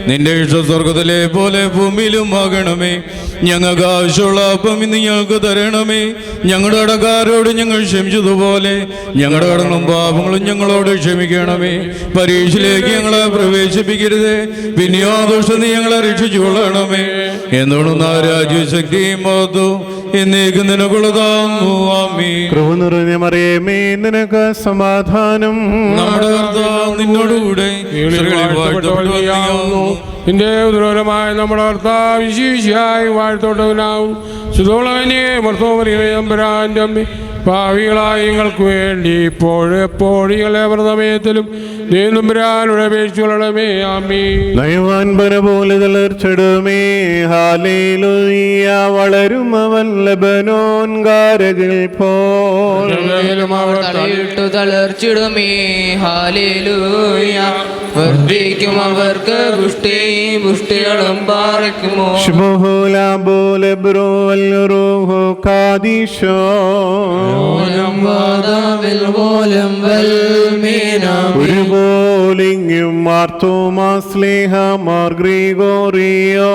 നിന്റെ ഇഷ്ടം സ്വർഗത്തിലെ പോലെ ഭൂമിയിലും ആകണമേ. ഞങ്ങൾക്ക് ആവശ്യമുള്ള അപ്പം ഇന്ന് ഞങ്ങൾക്ക് തരണമേ, ഞങ്ങളുടെ കടക്കാരോട് ഞങ്ങൾ ക്ഷമിച്ചതുപോലെ ഞങ്ങളുടെ കടങ്ങളും പാപങ്ങളും ഞങ്ങളോട് ക്ഷമിക്കണമേ. പരീക്ഷയിലേക്ക് ഞങ്ങളെ പ്രവേശിപ്പിക്കരുത്, പിന്നെയോ ദുഷ്ടം ഞങ്ങളെ രക്ഷിച്ചുകൊള്ളണമേ. എന്തുകൊണ്ടും രാജ്യശക്തിയും മഹത്വവും എന്നേക്കും നിനക്കുള്ളതാകുന്നു. ആമേൻ. കൃപ നിറഞ്ഞ മറിയമേ നിനക്ക് സമാധാനം. നമ്മുടെ കർത്താവ് നിന്നോടുകൂടെ നിന്റെ ഉദരമായ നമ്മുടെ കർത്താവ് വിശേഷിയായി വാഴ്ത്തോട്ടവനാവും. സുതോളവനെ മർത്തോമരിയമ്പരാൻ്റെ അമ്മ, ഭാവികളായ ഞങ്ങൾക്ക് വേണ്ടി ഇപ്പോഴെപ്പോഴും സമയത്തിലും നീന്തുമ്പരാനുടെ അപേക്ഷിച്ചുകൊള്ളണമേ. ആമീൻ. നയവാൻ പന പോലെ തളർച്ചിടുമേ, ഹാലേലൂയ. വളരും അവൻ ലബനോൻ കാരകിൽ പോൽ. തലയിട്ടു തളർച്ചിടുമേ, ഹാലേലൂയ. വർദ്ധിക്കും അവർക്ക് പുഷ്ടികളും പാറയ്ക്കുമോ. ശുഭഹുല പോലെ ബ്രോ വല്ലറൂഹോ കാ പാദീശോ ഒരുപോലിങ്ങും മാർത്തോമാസ്ലേഹ മാർ ഗ്രിഗോറിയോ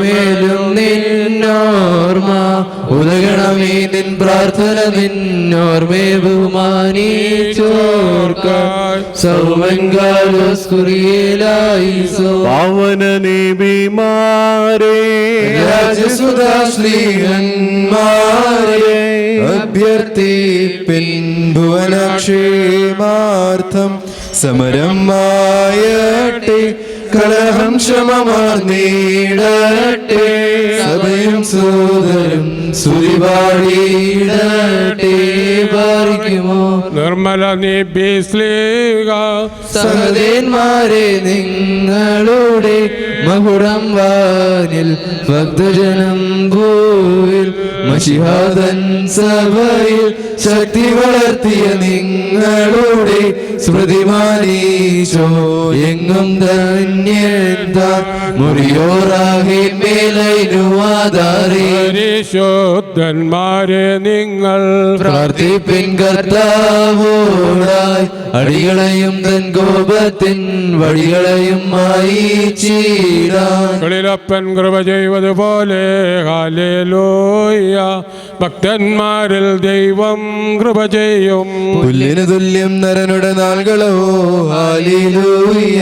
മേലും നിന്നോർമ്മ ഉദകണമേ നിൻ പ്രാർത്ഥന നിന്നോർമ്മേ ബഹുമാനിച്ചോർക്കായി സൗമൻകാലോസ് കുറിയേലായിസോ പാവന നബിമാരേ രാജസുധാശ്ലീഹന്മാരെ അഭ്യർത്ഥിപ്പിൻ ഭുവനക്ഷേമാർത്ഥം സമരം മായട്ടെ കലഹം ശമമാർന്നീടട്ടെ സഭയും സോദരും സുരിപാടിയിടട്ടെ പാറിക്കുമോ നിർമ്മല നിബിസ്ലീഗ സഹദേന്മാരെ നിങ്ങളുടെ മകുടം വാനിൽ ഭക്തജനം ഭൂവിൽ മഷിഹാദൻ സഭയിൽ ശക്തി വളർത്തിയ നിങ്ങളുടെ സ്മൃതിമാനീശോ എങ്ങും ധന്യന്താർ മുറിയോറാകെ മേലൈനുവാദാരേ പരിശുദ്ധന്മാരെ നിങ്ങൾ പ്രാർത്ഥിപ്പിൻ കർത്താവോടായി അടികളെയും തൻ കോപത്തിൻ വഴികളെയും മായിച്ചീടാൻ കളിലപ്പൻ കൃപ ചെയ്വതുപോലെ ഹല്ലേലൂയ ഭക്തന്മാരിൽ ദൈവം കൃപ ചെയ്യും പുല്ലിന് തുല്യം നരനുടെ നാളുകളോ ഹാലേലൂയ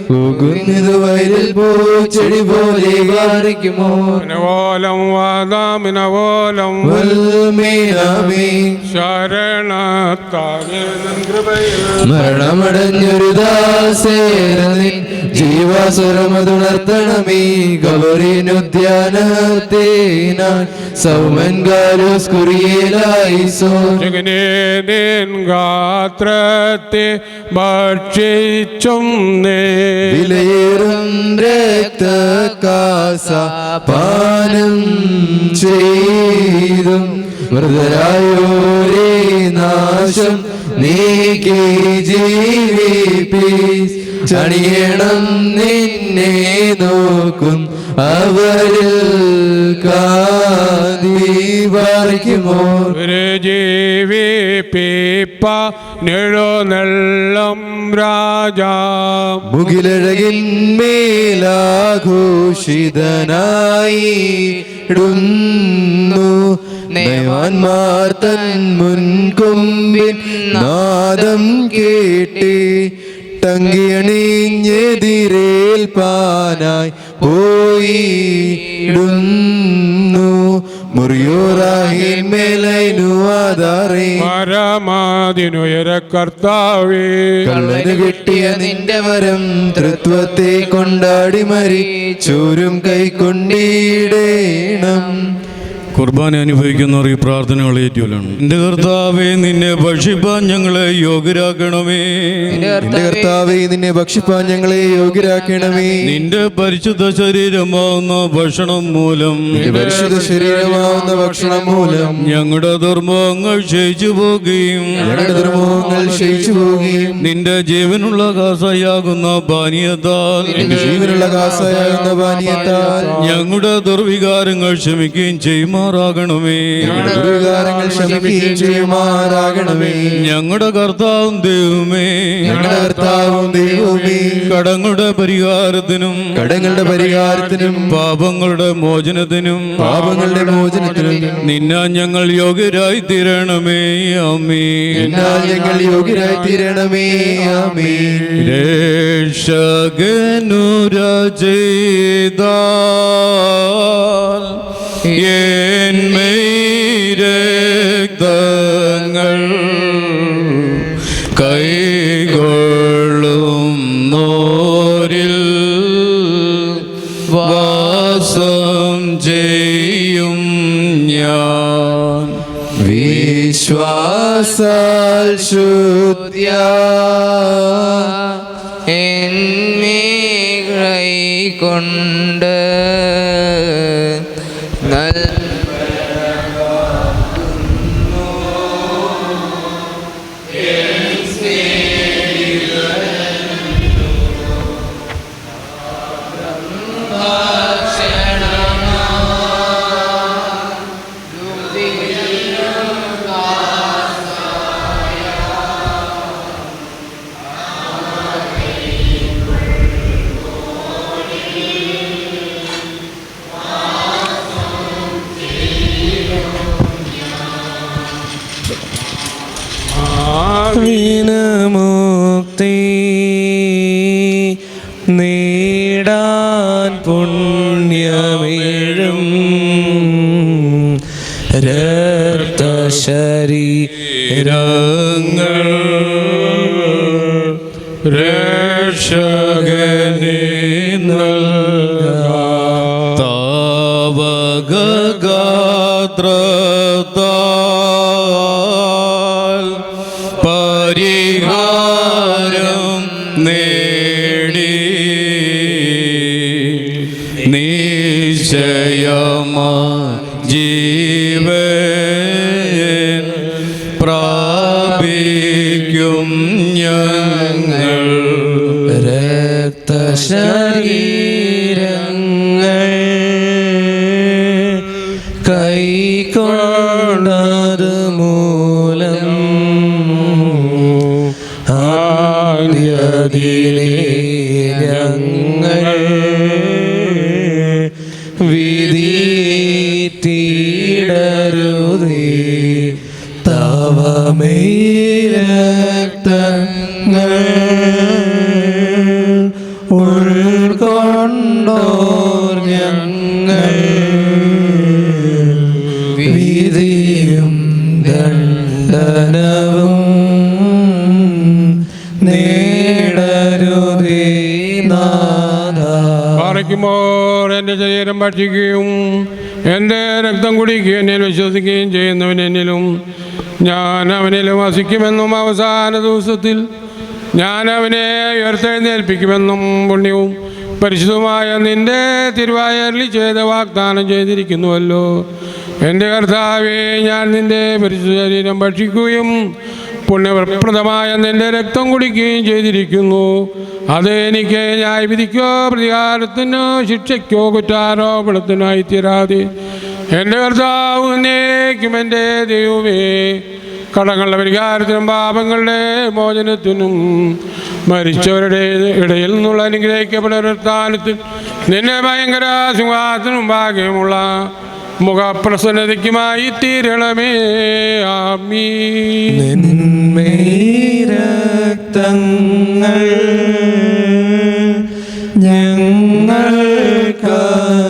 പോകുന്നത് വയലിൽ പൂച്ചെടി പോലെ കാണിക്കുമോ മിനവോലം വാദാമിനവോലം ശരണത്താലേ നിൻ കൃപയിൽ മരണമടഞ്ഞൊരു ദാസേരനിൻ ജീവാസുരമതുണർത്തണമേ ഗൗരീനുദ്യാനത്തേനായി സൗമൻ ഗാലോസ് കുറിയേലായിസോ ജഗനേൻ ഗാത്രത്തെ ഭക്ഷിച്ചും വിലയേറും രക്തകാസ പാനം ചെയ്തും മൃതരായോരേ നാശം നീക്കി ജീവിപ്പീസ് ചണിയണം നിന്നെ നോക്കും അവരിൽ കാതിവാറിക്കുമോ ജീവിപ്പിപ്പ നെഴുന്നെള്ളം രാജാ മുകിലഴകിന്മേലാഘോഷിതനായി നയവാൻമാർ തൻ മുൻകൊമ്പിൻ നാദം കേട്ടേ ടങ്കിയണിഞ്ഞെതിരേൽപ്പാനായി പോയിടുന്നു മുറിയോറാഹിൻ മേലൈനുവാദാറേ പരമാതിനുയര കർത്താവേ കള്ളന് കിട്ടിയ നിന്റെ വരം തൃത്വത്തെ കൊണ്ടാടി മരിച്ചോരും കൈക്കൊണ്ടിടേണം കുർബാന അനുഭവിക്കുന്നവർ ഈ പ്രാർത്ഥനകൾ ഏറ്റുകൊള്ളണം. എന്റെ കർത്താവേ, നിന്നെ ഭക്ഷിപ്പാൻ ഞങ്ങളെ യോഗ്യരാക്കണമേ. എന്റെ കർത്താവേ, നിന്നെ ഭക്ഷിപ്പാൻ ഞങ്ങളെ യോഗ്യരാക്കണമേ. നിന്റെ പരിശുദ്ധ ശരീരമാവുന്ന ഭക്ഷണം മൂലം ഞങ്ങളുടെ ധർമ്മങ്ങൾ ക്ഷയിച്ചു പോകുകയും നിന്റെ ജീവനുള്ള കാസയാകുന്ന പാനീയത്താൽ ഞങ്ങളുടെ ദുർവികാരങ്ങൾ ക്ഷമിക്കുകയും ചെയ്യുമാറാകണമേ. ഞങ്ങളുടെ കർത്താവും ദൈവമേ, കടങ്ങളുടെ പരിഹാരത്തിനും പാപങ്ങളുടെ മോചനത്തിനും നിന്നാ ഞങ്ങൾ യോഗ്യരായി തീരണമേ. ആമേൻ. രക്ഷകനുരചിതാൽ രക്തങ്ങൾ കൈകൊള്ളും നോരിൽ വാസം ചെയ്യും ഞാൻ. വിശ്വാസാൽ ശുദ്ധ്യ കൊണ്ട് നേടാൻ പുണ്യമേഴും രക്തശരീരങ്ങൾ രക്ഷകനെ താവകഗാത്രത്താൽ പരിഹാരം നേടി നിശ്ചയമാ ജീവൻ പ്രാപിക്കും ഞങ്ങൾ രക്തശരീരങ്ങൾ കൈക്കൊണ്ടത് മൂലം ആദ്യതിലെ ഞങ്ങൾ വിധിയിടരുതേ തവമേരക്തങ്ങൾ ഉൾക്കൊണ്ടോർ ഞങ്ങൾ വിധിയും ദണ്ഡനവും നേടരുതേ നാഥ. പാറയ്ക്കുമ്പോൾ എൻ്റെ ശരീരം ഭക്ഷിക്കുകയും എൻ്റെ രക്തം കുടിക്കുകയും എന്നിൽ വിശ്വസിക്കുകയും ചെയ്യുന്നവൻ എന്നിലും ഞാൻ അവനിലും വസിക്കുമെന്നും അവസാന ദിവസത്തിൽ ഞാൻ അവനെ ഉയർത്തെഴുന്നേൽപ്പിക്കുമെന്നും പുണ്യവും പരിശുദ്ധമായ നിന്റെ തിരുവായരിൽ ചെയ്ത വാഗ്ദാനം ചെയ്തിരിക്കുന്നുവല്ലോ. എൻ്റെ കർത്താവേ, ഞാൻ നിന്റെ പരിശുദ്ധ ശരീരം ഭക്ഷിക്കുകയും പുണ്യപ്രദമായ നിന്റെ രക്തം കുടിക്കുകയും ചെയ്തിരിക്കുന്നു. അത് എനിക്ക് ന്യായവിധിക്കോ പ്രതികാരത്തിനോ ശിക്ഷയ്ക്കോ കുറ്റാരോപണത്തിനായി തീരാതെ എൻ്റെ കർത്താവ് എന്നേക്കും എൻ്റെ ദൈവമേ കടങ്ങളുടെ പരിഹാരത്തിനും പാപങ്ങളുടെ മോചനത്തിനും മരിച്ചവരുടെ ഇടയിൽ നിന്നുള്ള അനുഗ്രഹിക്കപ്പെട്ട സ്ഥാനത്തിൽ നിന്നെ ഭയങ്കര സിംഹാസനം ഭാഗ്യമുള്ള മുഖപ്രസന്നതയ്ക്കുമായി തീരണമേ. ആമീൻ. രക്തങ്ങൾ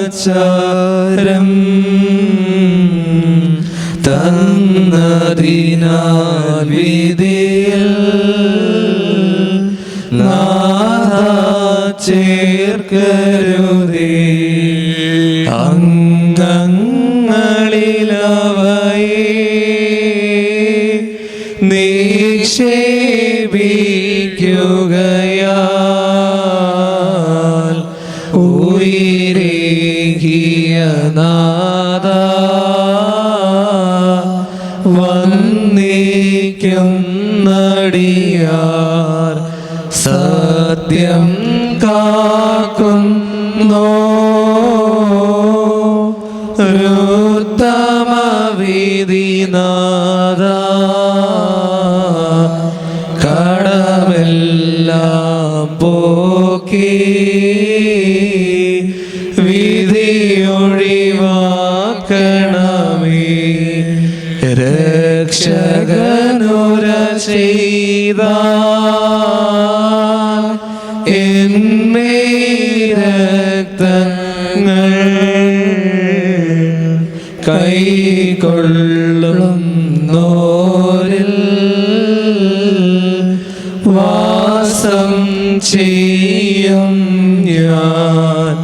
ഞങ്ങൾക്കാചാരം തന്നതിനാൽ വിധിയിൽ നാഥാ ചേർക്കരുതേ. അംഗങ്ങളിലവയെ നിക്ഷേപിക്കുകയാൽ ഉയരേകിയ നാഥാ വന്ദിക്കും നടിയാർ സത്യം കാക്കുന്നോ ഉത്തമവിധിനാഥ കടമെല്ലാം പോക്കി വിധിയൊഴിവാക്കണമേ. രക്ഷകനുര ചെയ്ത എന്നേ രക്തങ്ങൾ കൈക്കൊള്ളുന്നോരിൽ വാസം ചെയ്യും ഞാൻ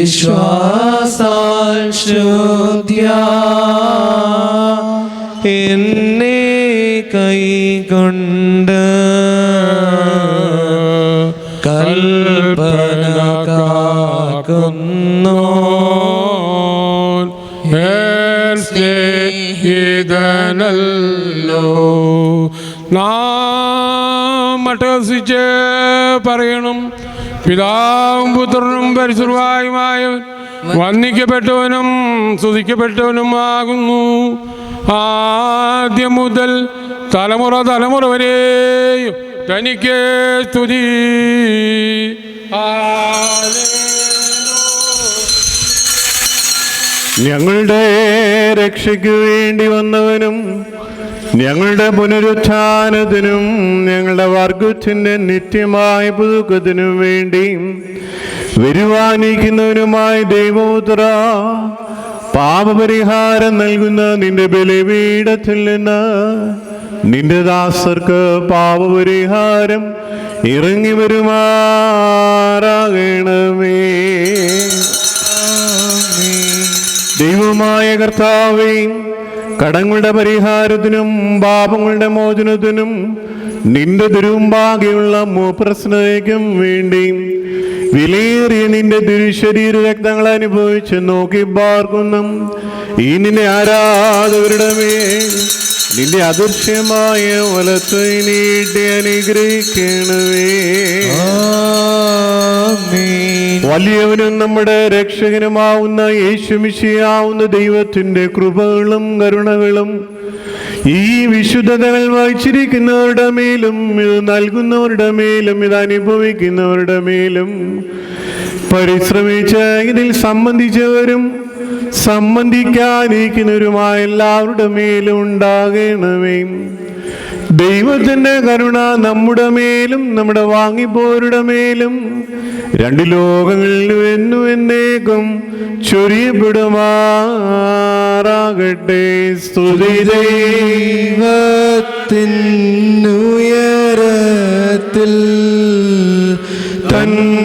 വിശ്വാസാൽ ശുദ്ധ്യ എന്നെ കൈകൊണ്ട് കൽപ്പന കാക്കുന്നു. ഇതനല്ലോ നാം അട്ടഹസിച്ച് പറയണം. പിതാവും പുത്രനും പരിശുദ്ധനുമായവൻ വന്ദിക്കപ്പെട്ടവനും സ്തുതിക്കപ്പെട്ടവനുമാകുന്നു. ആദ്യം മുതൽ തലമുറ തലമുറ വരെയും തനിക്ക് സ്തുതി. ഞങ്ങളുടെ രക്ഷയ്ക്കു വേണ്ടി വന്നവനും ഞങ്ങളുടെ പുനരുത്ഥാനത്തിനും ഞങ്ങളുടെ വർഗത്തിന്റെ നിത്യമായ പുതുക്കത്തിനും വേണ്ടി വരുവാനിരിക്കുന്നവനുമായ ദൈവപുത്ര, പാപപരിഹാരം നൽകുന്ന നിന്റെ ബലിപീഠത്തിൽ നിന്ന് നിന്റെ ദാസർക്ക് പാപപരിഹാരം ഇറങ്ങി വരുമാറാകണമേ. ദൈവമായ കർത്താവേ, കടങ്ങളുടെ പരിഹാരത്തിനും പാപങ്ങളുടെ മോചനത്തിനും നിന്റെ തിരുമുമ്പാകെയുള്ള പ്രശ്നതയ്ക്കും വേണ്ടി വിലയേറിയ നിന്റെ തിരുശരീര രക്തങ്ങൾ അനുഭവിച്ച് നോക്കി പാർക്കുന്ന ഈ നിന്റെ ആരാധകരുടെ മേൽ നിന്റെ അദൃശ്യമായ വലത്ത് നീട്ടി അനുഗ്രഹിക്കണമേ. വലിയവനും നമ്മുടെ രക്ഷകനുമാവുന്ന യേശുമിശിയാവുന്ന ദൈവത്തിന്റെ കൃപകളും കരുണകളും ഈ വിശുദ്ധതകൾ വായിച്ചിരിക്കുന്നവരുടെ മേലും ഇത് നൽകുന്നവരുടെ മേലും ഇത് അനുഭവിക്കുന്നവരുടെ മേലും പരിശ്രമിച്ച് ഇതിൽ സംബന്ധിച്ചവരും സംബന്ധിക്കാനിരിക്കുന്നവരുമായ എല്ലാവരുടെ മേലും ഉണ്ടാകണമേ. ദൈവത്തിന്റെ കരുണ നമ്മുടെ മേലും നമ്മുടെ വാങ്ങിപ്പോരുടെ മേലും രണ്ട് ലോകങ്ങളിലും എന്നും എന്നേക്കും ചൊരിയപ്പെടുമാറാകട്ടെ. സ്തുതി ദൈവത്തിനുയരത്തിൽ തന്മാതാവിൻ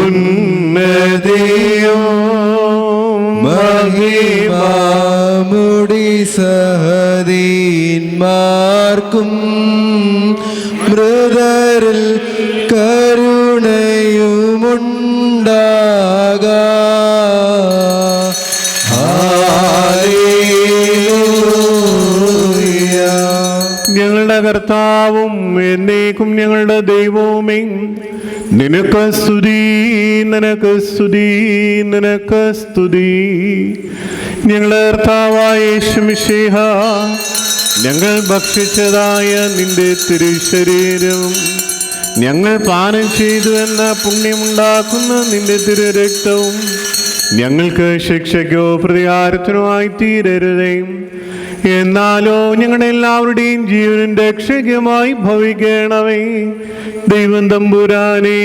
ഉന്നതിയോ മഹിമാമുടി സഹദീന്മാർക്കും മൃതരിൽ കരുണയുമുണ്ടാക. ഞങ്ങളുടെ കർത്താവും എന്നേക്കും ഞങ്ങളുടെ ദൈവവുമേ, നിനക്ക് സ്തുതി, നിനക്ക് സ്തുതി, നിനക്ക് സ്തുതി. ഞങ്ങളുടെ കർത്താവായ യേശുമിശിഹ, ഞങ്ങൾ ഭക്ഷിച്ചതായ നിന്റെ തിരുശരീരവും ഞങ്ങൾ പാനം ചെയ്തു എന്ന പുണ്യമുണ്ടാക്കുന്ന നിന്റെ തിരുരക്തവും ഞങ്ങൾക്ക് ശിക്ഷയ്ക്കോ പ്രതികാരത്തിനോ ആയി തീരരുതേ. എന്നാലോ ഞങ്ങളുടെ എല്ലാവരുടെയും ജീവനും രക്ഷകമായി ഭവിക്കണമേ. ദൈവം തമ്പുരാനെ,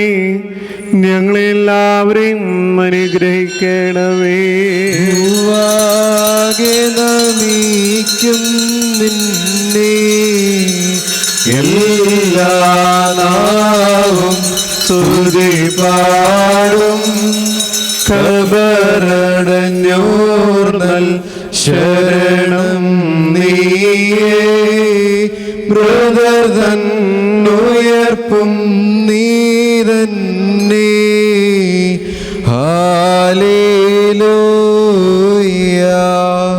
ഞങ്ങളെല്ലാവരെയും അനുഗ്രഹിക്കണമേ. നമിക്കും നിന്നെ എല്ലാ നാവും സ്തുതി പാടും. കബറടഞ്ഞോർന്നൽ ശരണം നീയേ, മൃതൻ ഉയർപ്പും നീ തന്നെ. ഹല്ലേലൂയ.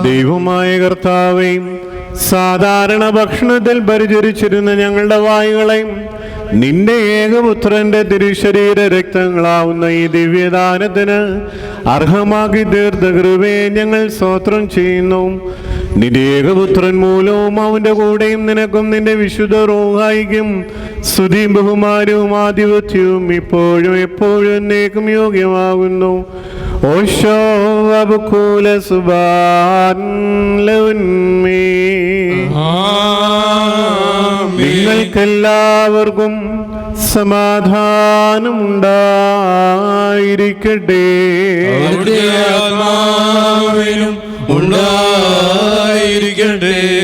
ദൈവമായ കർത്താവേ, സാധാരണ ഭക്ഷണത്തിൽ പരിചരിച്ചിരുന്ന ഞങ്ങളുടെ വായുകളെയും നിന്റെ ഏകപുത്രന്റെ തിരുശരീര രക്തങ്ങളാവുന്ന ഈ ദിവ്യദാനത്തിന് അർഹമാക്കി തീർത്ത കൃപയെ ഞങ്ങൾ സ്തോത്രം ചെയ്യുന്നു. നിന്റെ ഏകപുത്രൻ മൂലവും അവന്റെ കൂടെയും നിനക്കും നിന്റെ വിശുദ്ധ റൂഹായിക്കും സ്തുതിയും ബഹുമാനവും ആധിപത്യവും ഇപ്പോഴും എപ്പോഴും എന്നേക്കും യോഗ്യമാകുന്നു. ഓശോ അബുകൂല സുബാൻ ലൗന്മേ. നിങ്ങൾക്കെല്ലാവർക്കും സമാധാനം ഉണ്ടായിരിക്കട്ടെ.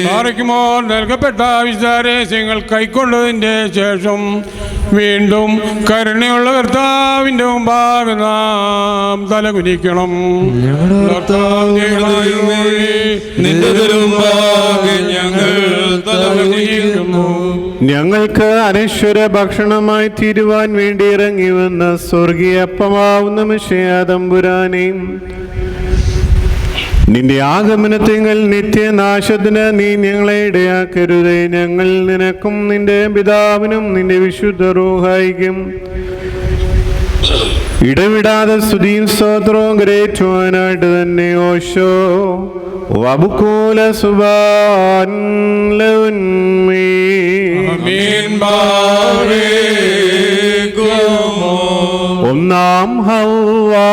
പാറയ്ക്കുമോൾ നൽകപ്പെട്ട വിശാരസ്യങ്ങൾ കൈക്കൊണ്ടതിൻ്റെ ശേഷം വീണ്ടും കരുണയുള്ള കർത്താവിൻ്റെ മുമ്പാകെ നാം തലകുനിക്കണം. ഞങ്ങൾക്ക് അനശ്വര ഭക്ഷണമായി തീരുവാൻ വേണ്ടി ഇറങ്ങി വന്ന സ്വർഗീയ അപ്പമാവുന്ന മിശിഹാ തമ്പുരാനെയും നിന്റെ ആഗമനത്തിങ്കൽ നിത്യനാശത്തിന് നീ ഞങ്ങളെ ഇടയാക്കരുതേ. ഞങ്ങൾ നിനക്കും നിന്റെ പിതാവിനും നിന്റെ വിശുദ്ധ റൂഹായിക്കും ഇടവിടാതെ സ്തുതിയും സ്തോത്രവും കരേറ്റുവാനായിട്ട് തന്നെ. ഓശോ വബുകൂല സുബാൻ ലൗന്മേ. ഒന്നാം ഹൗവാ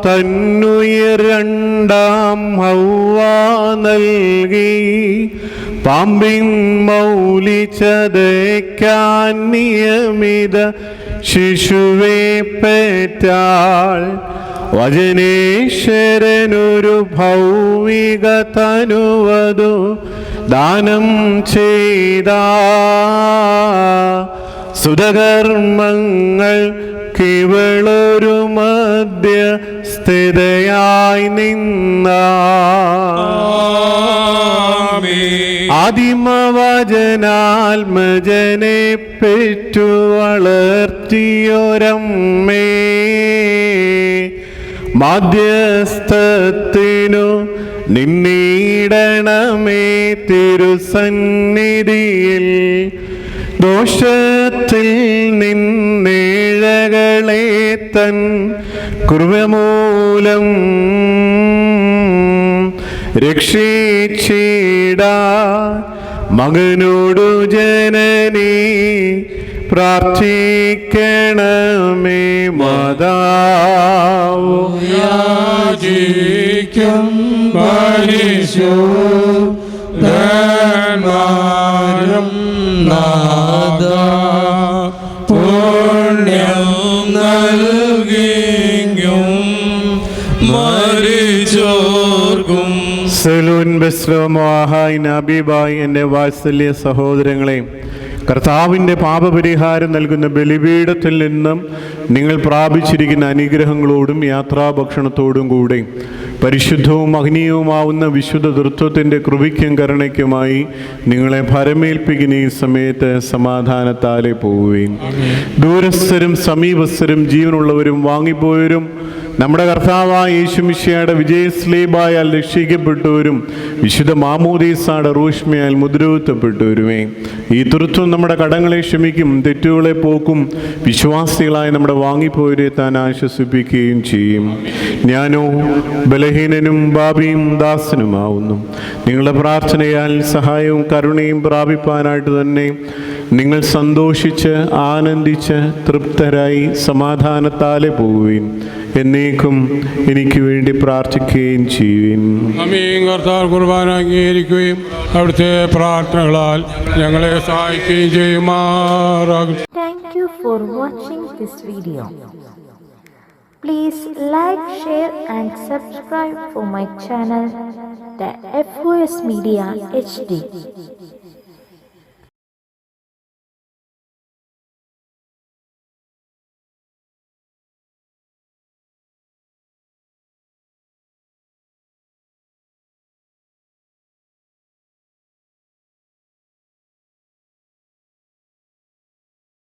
തന്നുയർ രണ്ടാം ഹൗവ നൽകി പാമ്പിൻ മൗലി ചതയ്ക്കാൻ നിയമിത ശിശുവെ പെറ്റാൾ വചനേശ്വരനൊരു ഭൗമിക തനുവതു ദാനം ചെയ്ത സുധകർമ്മങ്ങൾ കേവളൊരു മധ്യസ്ഥിതയായി നിന്ന ആദിമവചനാത്മജനെ പെറ്റു വളർത്തിയൊരമ്മേ മാധ്യസ്ഥത്തിനു നിന്നിടണമേ തിരുസന്നിധിയിൽ ദോഷത്തിൽ നിന്നേഴകളെ തൻ കൃപമൂലം രക്ഷിച്ചിട മകനോടു ജനനി പ്രാർത്ഥിക്കണമേ മാതാവോ യാചിക്കും പരിശുദ്ധന്മാരും നാഥ പുണ്യം നൽകിയും മരിച്ചോർക്കും. സലൂൻ ബസ്ലോമാഹായ് നബീബായ് എൻ്റെ വാത്സല്യ സഹോദരങ്ങളെ, കർത്താവിൻ്റെ പാപപരിഹാരം നൽകുന്ന ബലിപീഠത്തിൽ നിന്നും നിങ്ങൾ പ്രാപിച്ചിരിക്കുന്ന അനുഗ്രഹങ്ങളോടും യാത്രാഭക്ഷണത്തോടും കൂടെ പരിശുദ്ധവും മഹനീയവുമാവുന്ന വിശുദ്ധ തൃത്വത്തിൻ്റെ കൃപയ്ക്കും കരുണയ്ക്കുമായി നിങ്ങളെ ഭരമേൽപ്പിക്കുന്ന ഈ സമയത്ത് സമാധാനത്താലെ പോവുകയും ദൂരസ്ഥരും സമീപസ്ഥരും ജീവനുള്ളവരും വാങ്ങിപ്പോയവരും നമ്മുടെ കർത്താവായ യേശുമിശിഹായുടെ വിജയസ്ലീബായാൽ രക്ഷിക്കപ്പെട്ടവരും വിശുദ്ധ മാമോദീസായുടെ റൂഷ്മയാൽ മുദ്രകുത്തപ്പെട്ടവരുമേ ഈ തൃത്വം നമ്മുടെ കടങ്ങളെ ക്ഷമിക്കും, തെറ്റുകളെ പോക്കും, വിശ്വാസികളായി നമ്മുടെ വാങ്ങിപ്പോയവരെ താൻ ആശ്വസിപ്പിക്കുകയും ചെയ്യും. ഞാനോ ബലഹീനനും പാപിയും ദാസനുമാവുന്നു. നിങ്ങളുടെ പ്രാർത്ഥനയാൽ സഹായവും കരുണയും പ്രാപിപ്പാനായിട്ട് തന്നെ നിങ്ങൾ സന്തോഷിച്ച് ആനന്ദിച്ച് തൃപ്തരായി സമാധാനത്താലെ പോവുകയും എന്നേക്കും എനിക്ക് വേണ്ടി പ്രാർത്ഥിക്കുകയും ചെയ്യുവിൻ. ആമീൻ. കർത്താവ് കുർബാന അംഗീകരിക്കുകയും അവിടുത്തെ പ്രാർത്ഥനകളാൽ ഞങ്ങളെ സഹായിക്കുകയും ചെയ്യുമാറാകും. Thank you for watching this video. Please like, share and subscribe for my channel, the FOS Media HD.